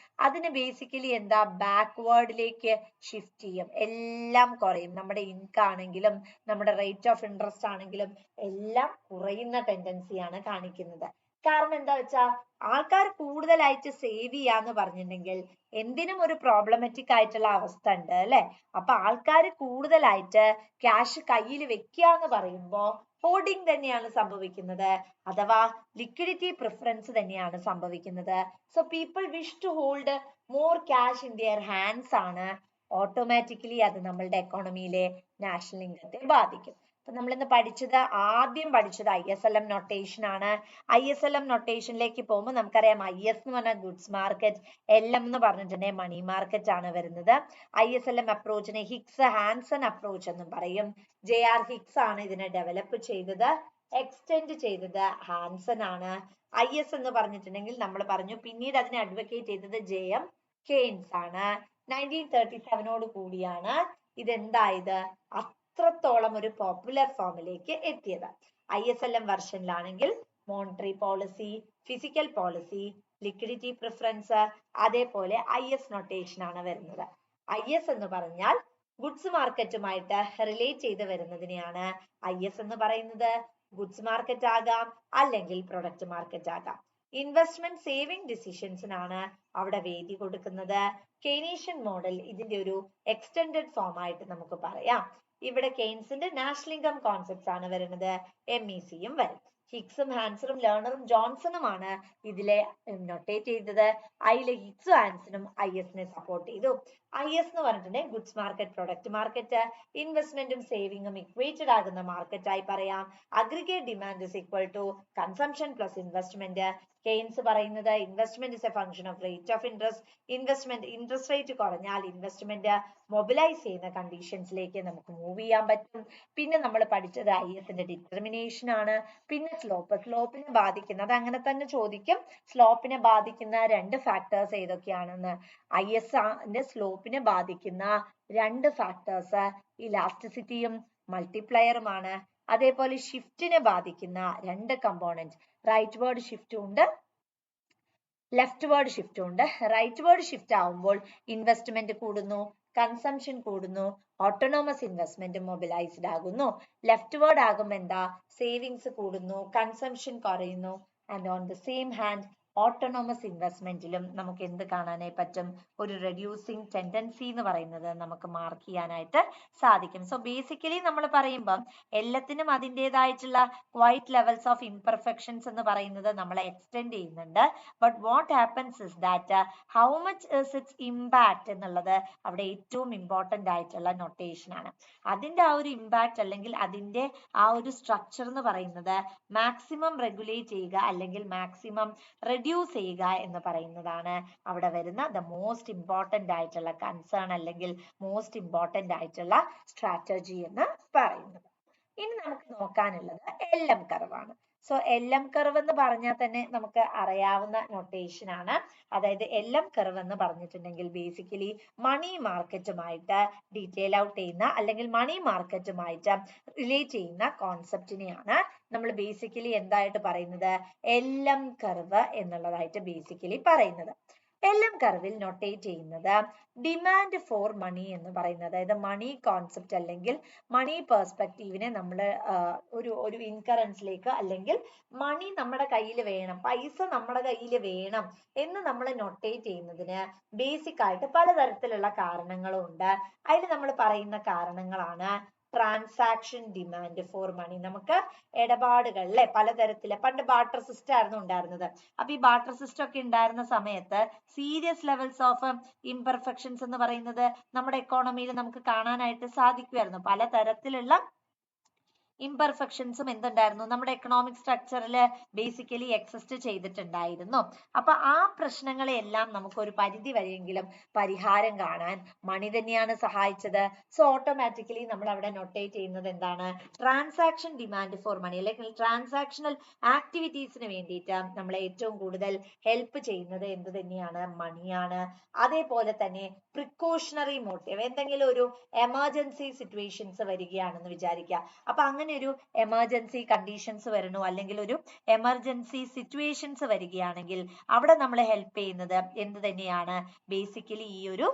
അതിന് ബേസിക്കലി എന്താ, ബാക്ക്വേർഡിലേക്ക് ഷിഫ്റ്റ് ചെയ്യും, എല്ലാം കുറയും. നമ്മുടെ ഇൻകം ആണെങ്കിലും നമ്മുടെ റേറ്റ് ഓഫ് ഇൻട്രസ്റ്റ് ആണെങ്കിലും എല്ലാം കുറയുന്ന ടെൻഡൻസിയാണ് കാണിക്കുന്നത്. കാരണം എന്താ വെച്ചാൽ ആൾക്കാർ കൂടുതലായിട്ട് സേവ് ചെയ്യാന്ന് പറഞ്ഞിട്ടുണ്ടെങ്കിൽ എന്തിനും ഒരു പ്രോബ്ലമാറ്റിക് ആയിട്ടുള്ള അവസ്ഥ ഉണ്ട് അല്ലെ. അപ്പൊ ആൾക്കാർ കൂടുതലായിട്ട് ക്യാഷ് കയ്യിൽ വെക്കുക എന്ന് പറയുമ്പോ ഹോർഡിംഗ് തന്നെയാണ് സംഭവിക്കുന്നത്, അഥവാ ലിക്വിഡിറ്റി പ്രിഫറൻസ് തന്നെയാണ് സംഭവിക്കുന്നത്. So people wish to hold more cash in their hands ആണ് ഓട്ടോമാറ്റിക്കലി അത് നമ്മളുടെ എക്കോണമിയിലെ നാഷണൽ ഇൻകത്തെ ബാധിക്കും. അപ്പൊ നമ്മൾ ഇന്ന് ആദ്യം പഠിച്ചത് ISLM നൊട്ടേഷൻ ആണ്. ISLM നൊട്ടേഷനിലേക്ക് പോകുമ്പോൾ നമുക്കറിയാം IS എന്ന് പറഞ്ഞാൽ ഗുഡ്സ് മാർക്കറ്റ്, LM എന്ന് പറഞ്ഞിട്ടുണ്ടെങ്കിൽ മണി മാർക്കറ്റ് ആണ് വരുന്നത്. ISLM അപ്രോച്ചിനെ ഹിക്സ് ഹാൻസൺ അപ്രോച്ച് എന്നും പറയും. JR ഹിക്സ് ആണ് ഇതിനെ ഡെവലപ്പ് ചെയ്തത്, എക്സ്റ്റെൻഡ് ചെയ്തത് ഹാൻസൺ ആണ്. IS എന്ന് പറഞ്ഞിട്ടുണ്ടെങ്കിൽ നമ്മൾ പറഞ്ഞു, പിന്നീട് അതിനെ അഡ്വക്കേറ്റ് ചെയ്തത് JM കെയ്ൻസ് ആണ്. 1937 കൂടിയാണ് ഇതെന്തായത്, അത്രത്തോളം ഒരു പോപ്പുലർ ഫോമിലേക്ക് എത്തിയത്. ISLM വെർഷനിലാണെങ്കിൽ monetary policy, fiscal policy, liquidity preference, അതേപോലെ IS നൊട്ടേഷൻ ആണ് വരുന്നത്. IS എന്ന് പറഞ്ഞാൽ ഗുഡ്സ് മാർക്കറ്റുമായിട്ട് റിലേറ്റ് ചെയ്ത് വരുന്നതിനെയാണ് IS എന്ന് പറയുന്നത്. ഗുഡ്സ് മാർക്കറ്റ് ആകാം, അല്ലെങ്കിൽ പ്രൊഡക്റ്റ് മാർക്കറ്റ് ആകാം. ഇൻവെസ്റ്റ്മെന്റ് സേവിംഗ് ഡിസിഷൻസിനാണ് അവിടെ വേദി കൊടുക്കുന്നത്. കെയ്നീഷ്യൻ മോഡൽ ഇതിന്റെ ഒരു എക്സ്റ്റെൻഡഡ് ഫോം ആയിട്ട് നമുക്ക് പറയാം. ഇവിടെ കെയ്ൻസിന്റെ നാഷണൽ ഇൻകം കോൺസെപ്റ്റ്സ് ആണ് വരുന്നത്. MECയും വരും. ഹിക്സും ഹാൻസറും ലേണറും ജോൺസണുമാണ് ഇതിലെ നൊട്ടേറ്റ് ചെയ്തത്. അതിലെ ഹിക്സും ഹാൻസനും ISനെ സപ്പോർട്ട് ചെയ്തു. IS എന്ന് പറഞ്ഞിട്ടുണ്ടെങ്കിൽ ഗുഡ്സ് മാർക്കറ്റ്, പ്രൊഡക്റ്റ് മാർക്കറ്റ്, ഇൻവെസ്റ്റ്മെന്റും സേവിംഗും ഇക്വേറ്റഡ് ആകുന്ന മാർക്കറ്റ് ആയി പറയാം. Aggregate demand is equal to consumption plus investment. Keynes പറയുന്നത് investment is a function of rate of interest. Interest rate കുറഞ്ഞാൽ ഇൻവെസ്റ്റ്മെന്റ് മൊബിലൈസ് ചെയ്യുന്ന കണ്ടീഷൻസിലേക്ക് നമുക്ക് മൂവ് ചെയ്യാൻ പറ്റും. പിന്നെ നമ്മൾ പഠിച്ചത് ISന്റെ ഡിറ്റർമിനേഷൻ ആണ്. പിന്നെ സ്ലോപ്പിനെ ബാധിക്കുന്നത് അങ്ങനെ തന്നെ ചോദിക്കും. സ്ലോപ്പിനെ ബാധിക്കുന്ന രണ്ട് ഫാക്ടേഴ്സ് ഏതൊക്കെയാണെന്ന്. ISന്റെ സ്ലോപ്പിനെ ബാധിക്കുന്ന രണ്ട് ഫാക്ടേഴ്സ് ഇലാസ്റ്റിസിറ്റിയും മൾട്ടിപ്ലയറുമാണ്. അതേപോലെ ഷിഫ്റ്റിനെ ബാധിക്കുന്ന രണ്ട് കമ്പോണന്റ് റൈറ്റ് വേർഡ് ഷിഫ്റ്റും ഉണ്ട്, ലെഫ്റ്റ് വേർഡ് ഷിഫ്റ്റും ഉണ്ട്. റൈറ്റ് വേർഡ് ഷിഫ്റ്റ് ആവുമ്പോൾ ഇൻവെസ്റ്റ്മെന്റ് കൂടുന്നു, കൺസംഷൻ കൂടുന്നു, ഓട്ടോണോമസ് ഇൻവെസ്റ്റ്മെന്റ് മൊബിലൈസ്ഡ് ആകുന്നു. ലെഫ്റ്റ് വേർഡ് ആകുമ്പോൾ എന്താ, സേവിങ്സ് കൂടുന്നു, കൺസംഷൻ കുറയുന്നു. And on the same hand autonomous ഇൻവെസ്റ്റ്മെന്റിലും നമുക്ക് എന്ത് കാണാനായി പറ്റും, ഒരു റെഡ്യൂസിങ് ടെൻഡൻസി എന്ന് പറയുന്നത് നമുക്ക് മാർക്ക് ചെയ്യാനായിട്ട് സാധിക്കും. സോ ബേസിക്കലി നമ്മൾ പറയുമ്പം എല്ലാത്തിനും അതിൻ്റെതായിട്ടുള്ള ക്വൈറ്റ് ലെവൽസ് ഓഫ് ഇംപെർഫെക്ഷൻസ് എന്ന് പറയുന്നത് നമ്മളെ എക്സ്റ്റെൻഡ് ചെയ്യുന്നുണ്ട്. But what happens is that how much is it's impact എന്നുള്ളത് അവിടെ ഏറ്റവും ഇമ്പോർട്ടന്റ് ആയിട്ടുള്ള നൊട്ടേഷൻ ആണ്. അതിന്റെ ആ ഒരു ഇമ്പാക്ട് അല്ലെങ്കിൽ അതിന്റെ ആ ഒരു സ്ട്രക്ചർ എന്ന് പറയുന്നത് മാക്സിമം റെഗുലേറ്റ് ചെയ്യുക അല്ലെങ്കിൽ മാക്സിമം റെഡ്യൂസ് ചെയ്യുക എന്ന് പറയുന്നതാണ് അവിടെ വരുന്ന ദ മോസ്റ്റ് ഇമ്പോർട്ടന്റ് ആയിട്ടുള്ള കൺസേൺ അല്ലെങ്കിൽ മോസ്റ്റ് ഇമ്പോർട്ടന്റ് ആയിട്ടുള്ള സ്ട്രാറ്റജി എന്ന് പറയുന്നത്. ഇനി നമുക്ക് നോക്കാനുള്ളത് LM കർവാണ്. സോ LM കർവ് എന്ന് പറഞ്ഞാൽ തന്നെ നമുക്ക് അറിയാവുന്ന നൊട്ടേഷൻ ആണ്. അതായത് LM കർവ് എന്ന് പറഞ്ഞിട്ടുണ്ടെങ്കിൽ ബേസിക്കലി മണി മാർക്കറ്റുമായിട്ട് ഡീറ്റെയിൽ ഔട്ട് ചെയ്യുന്ന അല്ലെങ്കിൽ മണി മാർക്കറ്റുമായിട്ട് റിലേറ്റ് ചെയ്യുന്ന കോൺസെപ്റ്റിനെയാണ് നമ്മൾ ബേസിക്കലി എന്തായിട്ട് പറയുന്നത്, LM കർവ് എന്നുള്ളതായിട്ട് ബേസിക്കലി പറയുന്നത്. LM കർവിൽ നൊട്ടേറ്റ് ചെയ്യുന്നത് ഡിമാൻഡ് ഫോർ മണി എന്ന് പറയുന്നത്, അതായത് മണി കോൺസെപ്റ്റ് അല്ലെങ്കിൽ മണി പെർസ്പെക്റ്റീവിനെ നമ്മൾ ഒരു ഇൻകറൻസിലേക്ക് അല്ലെങ്കിൽ മണി നമ്മുടെ കയ്യിൽ വേണം, പൈസ നമ്മുടെ കയ്യിൽ വേണം എന്ന് നമ്മൾ നൊട്ടേറ്റ് ചെയ്യുന്നതിന് ബേസിക് ആയിട്ട് പലതരത്തിലുള്ള കാരണങ്ങളും ഉണ്ട്. അതിൽ നമ്മൾ പറയുന്ന കാരണങ്ങളാണ് ട്രാൻസാക്ഷൻ ഡിമാൻഡ് ഫോർ മണി. നമുക്ക് ഇടപാടുകളിലെ പലതരത്തില് പണ്ട് ബാർട്ടർ സിസ്റ്റം ആയിരുന്നു ഉണ്ടായിരുന്നത്. അപ്പൊ ഈ ബാർട്ടർ സിസ്റ്റം ഒക്കെ ഉണ്ടായിരുന്ന സമയത്ത് സീരിയസ് ലെവൽസ് ഓഫ് ഇംപെർഫെക്ഷൻസ് എന്ന് പറയുന്നത് നമ്മുടെ എക്കോണമിയിൽ നമുക്ക് കാണാനായിട്ട് സാധിക്കുമായിരുന്നു. പലതരത്തിലുള്ള ഇംപെർഫെക്ഷൻസും എന്തുണ്ടായിരുന്നു നമ്മുടെ എക്കണോമിക് സ്ട്രക്ചറിൽ ബേസിക്കലി എക്സിസ്റ്റ് ചെയ്തിട്ടുണ്ടായിരുന്നു. അപ്പൊ ആ പ്രശ്നങ്ങളെല്ലാം നമുക്ക് ഒരു പരിധി വരെയെങ്കിലും പരിഹാരം കാണാൻ മണി തന്നെയാണ് സഹായിച്ചത്. സോ ഓട്ടോമാറ്റിക്കലി നമ്മൾ അവിടെ നൊട്ടേറ്റ് ചെയ്യുന്നത് എന്താണ്, ട്രാൻസാക്ഷൻ ഡിമാൻഡ് ഫോർ മണി അല്ലെങ്കിൽ ട്രാൻസാക്ഷണൽ ആക്ടിവിറ്റീസിന് വേണ്ടിയിട്ട് നമ്മളെ ഏറ്റവും കൂടുതൽ ഹെൽപ്പ് ചെയ്യുന്നത് എന്ത് തന്നെയാണ്, മണിയാണ്. അതേപോലെ തന്നെ പ്രിക്കോഷണറി മോട്ടീവ്, എന്തെങ്കിലും ഒരു എമർജൻസി സിറ്റുവേഷൻസ് വരികയാണെന്ന് വിചാരിക്കുക. അപ്പൊ അങ്ങനെ ഒരു എമർജൻസി കണ്ടീഷൻസ് വരണോ അല്ലെങ്കിൽ ഒരു എമർജൻസി സിറ്റുവേഷൻസ് വരികയാണെങ്കിൽ അവിടെ നമ്മളെ ഹെൽപ്പ് ചെയ്യുന്നത് എന്ത് തന്നെയാണ്, ബേസിക്കലി ഈ ഒരു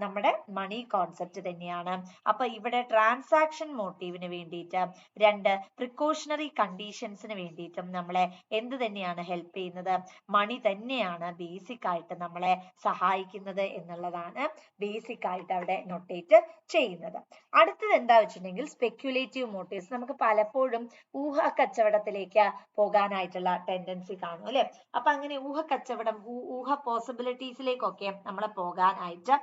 നമ്മുടെ മണി കോൺസെപ്റ്റ് തന്നെയാണ്. അപ്പൊ ഇവിടെ ട്രാൻസാക്ഷൻ മോട്ടീവിന് വേണ്ടിയിട്ട് രണ്ട് പ്രിക്കോഷണറി കണ്ടീഷൻസിന് വേണ്ടിയിട്ടും നമ്മളെ എന്ത് തന്നെയാണ് ഹെൽപ്പ് ചെയ്യുന്നത്, മണി തന്നെയാണ് ബേസിക് ആയിട്ട് നമ്മളെ സഹായിക്കുന്നത് എന്നുള്ളതാണ് ബേസിക് ആയിട്ട് അവിടെ നൊട്ടേറ്റ് ചെയ്യുന്നത്. അടുത്തത് എന്താ വെച്ചിട്ടുണ്ടെങ്കിൽ സ്പെക്യുലേറ്റീവ് മോട്ടീവ്സ്. നമുക്ക് പലപ്പോഴും ഊഹ കച്ചവടത്തിലേക്ക് പോകാനായിട്ടുള്ള ടെൻഡൻസി കാണും അല്ലെ. അപ്പൊ അങ്ങനെ ഊഹ പോസിബിലിറ്റീസിലേക്കൊക്കെ നമ്മളെ പോകാനായിട്ട്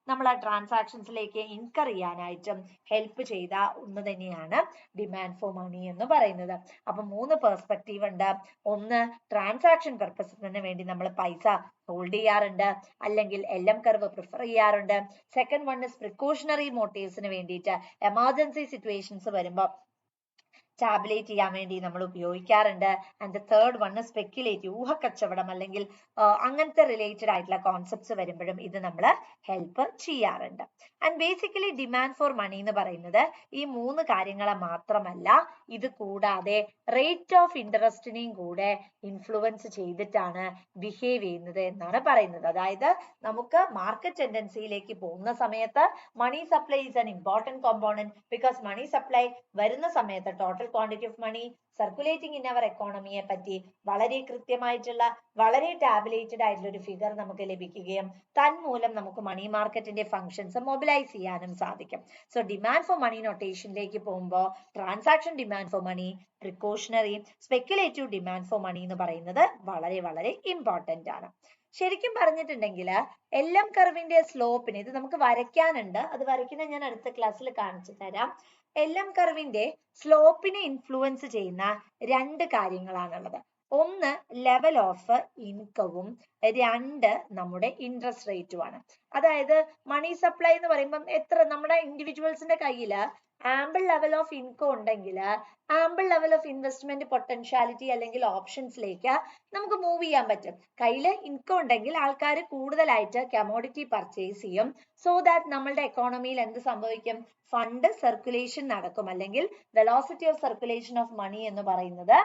നമ്മളെ ട്രാൻസാക്ഷൻസിലേക്ക് ഇൻകർ ചെയ്യാനായിട്ടും ഹെൽപ്പ് ചെയ്ത ഒന്ന് തന്നെയാണ് ഡിമാൻഡ് ഫോർ മണി എന്ന് പറയുന്നത്. അപ്പൊ 3 പെർസ്പെക്റ്റീവ് ഉണ്ട്. ഒന്ന്, ട്രാൻസാക്ഷൻ പർപ്പസിന് വേണ്ടി നമ്മൾ പൈസ ഹോൾഡ് ചെയ്യാറുണ്ട് അല്ലെങ്കിൽ LM കർവ് പ്രിഫർ ചെയ്യാറുണ്ട്. സെക്കൻഡ് വൺ ഇസ് പ്രിക്കോഷണറി മോട്ടീവ്സിന് വേണ്ടിയിട്ട് എമർജൻസി സിറ്റുവേഷൻസ് വരുമ്പോൾ ടാബുലേറ്റ് ചെയ്യാൻ വേണ്ടി നമ്മൾ ഉപയോഗിക്കാറുണ്ട്. And the third one speculative, ഊഹക്കച്ചവടം അല്ലെങ്കിൽ അങ്ങനത്തെ റിലേറ്റഡ് ആയിട്ടുള്ള കോൺസെപ്റ്റ്സ് വരുമ്പോഴും ഇത് നമ്മൾ ഹെൽപ്പ് ചെയ്യാറുണ്ട്. And basically demand for money എന്ന് പറയുന്നത് ഈ 3 കാര്യങ്ങളെ മാത്രമല്ല, ഇത് കൂടാതെ റേറ്റ് ഓഫ് ഇൻട്രസ്റ്റിനെയും കൂടെ ഇൻഫ്ലുവൻസ് ചെയ്തിട്ടാണ് ബിഹേവ് ചെയ്യുന്നത് എന്നാണ് പറയുന്നത്. അതായത് നമുക്ക് മാർക്കറ്റ് ടെൻഡൻസിയിലേക്ക് പോകുന്ന സമയത്ത് money supply is an important component. Because money supply വരുന്ന സമയത്ത് total quantity of money circulating in our എക്കോണമിയെ പറ്റി വളരെ കൃത്യമായിട്ടുള്ള, വളരെ ടാബുലേറ്റഡ് ആയിട്ടുള്ള ഒരു ഫിഗർ നമുക്ക് ലഭിക്കുകയും തന്മൂലം നമുക്ക് മണി മാർക്കറ്റിന്റെ ഫംഗ്ഷൻസ് മൊബിലൈസ് ചെയ്യാനും സാധിക്കും. സോ ഡിമാൻഡ് ഫോർ മണി നൊട്ടേഷനിലേക്ക് പോകുമ്പോൾ transaction demand for money, precautionary, speculative demand for money എന്ന് പറയുന്നത് വളരെ വളരെ ഇമ്പോർട്ടന്റ് ആണ്. ശരിക്കും പറഞ്ഞിട്ടുണ്ടെങ്കിൽ LM കർവിന്റെ സ്ലോപ്പിന് ഇത് നമുക്ക് വരയ്ക്കാനുണ്ട്, അത് വരയ്ക്കുന്നത് ഞാൻ അടുത്ത ക്ലാസ്സിൽ കാണിച്ചു തരാം. LM കർവിന്റെ സ്ലോപ്പിനെ ഇൻഫ്ലുവൻസ് ചെയ്യുന്ന 2 കാര്യങ്ങളാണുള്ളത്. ഒന്ന് ലെവൽ ഓഫ് ഇൻകവും, 2 നമ്മുടെ ഇൻട്രസ്റ്റ് റേറ്റുമാണ്. അതായത് മണി സപ്ലൈ എന്ന് പറയുമ്പോൾ എത്ര നമ്മുടെ ഇൻഡിവിജ്വൽസിന്റെ കയ്യിൽ ആമ്പിൾ ലെവൽ ഓഫ് ഇൻകം ഉണ്ടെങ്കിൽ ample level of investment potentiality അല്ലെങ്കിൽ ഓപ്ഷൻസിലേക്ക് നമുക്ക് മൂവ് ചെയ്യാൻ പറ്റും. കയ്യിൽ ഇൻകം ഉണ്ടെങ്കിൽ ആൾക്കാർ കൂടുതലായിട്ട് കമോഡിറ്റി പർച്ചേസ് ചെയ്യും. സോ ദാറ്റ് നമ്മളുടെ എക്കോണമിയിൽ എന്ത് സംഭവിക്കും? ഫണ്ട് സർക്കുലേഷൻ നടക്കും, അല്ലെങ്കിൽ velocity of circulation of money എന്ന് പറയുന്നത്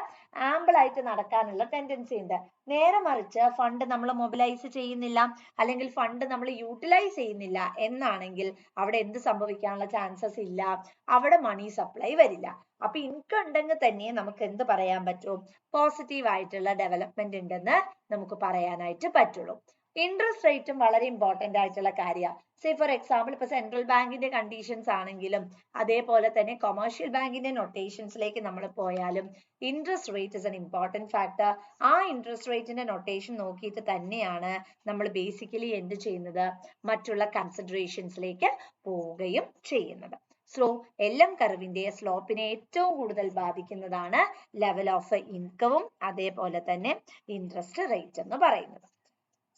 ആമ്പിൾ ആയിട്ട് നടക്കാനുള്ള ടെൻഡൻസി ഉണ്ട്. നേരെ മറിച്ച് ഫണ്ട് നമ്മൾ മൊബിലൈസ് ചെയ്യുന്നില്ല അല്ലെങ്കിൽ ഫണ്ട് നമ്മൾ യൂട്ടിലൈസ് ചെയ്യുന്നില്ല എന്നാണെങ്കിൽ അവിടെ എന്ത് സംഭവിക്കാനുള്ള ചാൻസസ് ഇല്ല, അവിടെ മണി സപ്ലൈ വരില്ല. അപ്പൊ ഇൻകം ഉണ്ടെങ്കിൽ തന്നെ നമുക്ക് എന്ത് പറയാൻ പറ്റും? പോസിറ്റീവ് ആയിട്ടുള്ള ഡെവലപ്മെന്റ് ഉണ്ടെന്ന് നമുക്ക് പറയാനായിട്ട് പറ്റുള്ളൂ. ഇൻട്രസ്റ്റ് റേറ്റും വളരെ ഇമ്പോർട്ടന്റ് ആയിട്ടുള്ള കാര്യമാണ്. സേ ഫോർ എക്സാമ്പിൾ ഇപ്പൊ സെൻട്രൽ ബാങ്കിന്റെ കണ്ടീഷൻസ് ആണെങ്കിലും അതേപോലെ തന്നെ കൊമേഴ്ഷ്യൽ ബാങ്കിന്റെ നൊട്ടേഷൻസിലേക്ക് നമ്മൾ പോയാലും interest rate is an important factor. ആ ഇൻട്രസ്റ്റ് റേറ്റിന്റെ നൊട്ടേഷൻ നോക്കിയിട്ട് തന്നെയാണ് നമ്മൾ ബേസിക്കലി എന്ത് ചെയ്യുന്നത്? മറ്റുള്ള കൺസിഡറേഷൻസിലേക്ക് പോവുകയും ചെയ്യുന്നത്. സോ LM കർവിന്റെ സ്ലോപ്പിനെ ഏറ്റവും കൂടുതൽ ബാധിക്കുന്നതാണ് ലെവൽ ഓഫ് ഇൻകവും അതേപോലെ തന്നെ ഇൻട്രസ്റ്റ് റേറ്റ് എന്ന് പറയുന്നത്.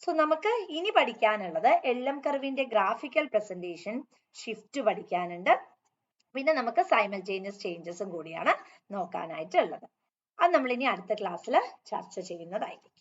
സോ നമുക്ക് ഇനി പഠിക്കാനുള്ളത് LM കർവിന്റെ ഗ്രാഫിക്കൽ പ്രസന്റേഷൻ ഷിഫ്റ്റ് പഠിക്കാനുണ്ട്. പിന്നെ നമുക്ക് സൈമൾട്ടേനിയസ് ചേഞ്ചസും കൂടിയാണ് നോക്കാനായിട്ടുള്ളത്. അത് നമ്മൾ ഇനി അടുത്ത ക്ലാസ്സിൽ ചർച്ച ചെയ്യുന്നതായിരിക്കും.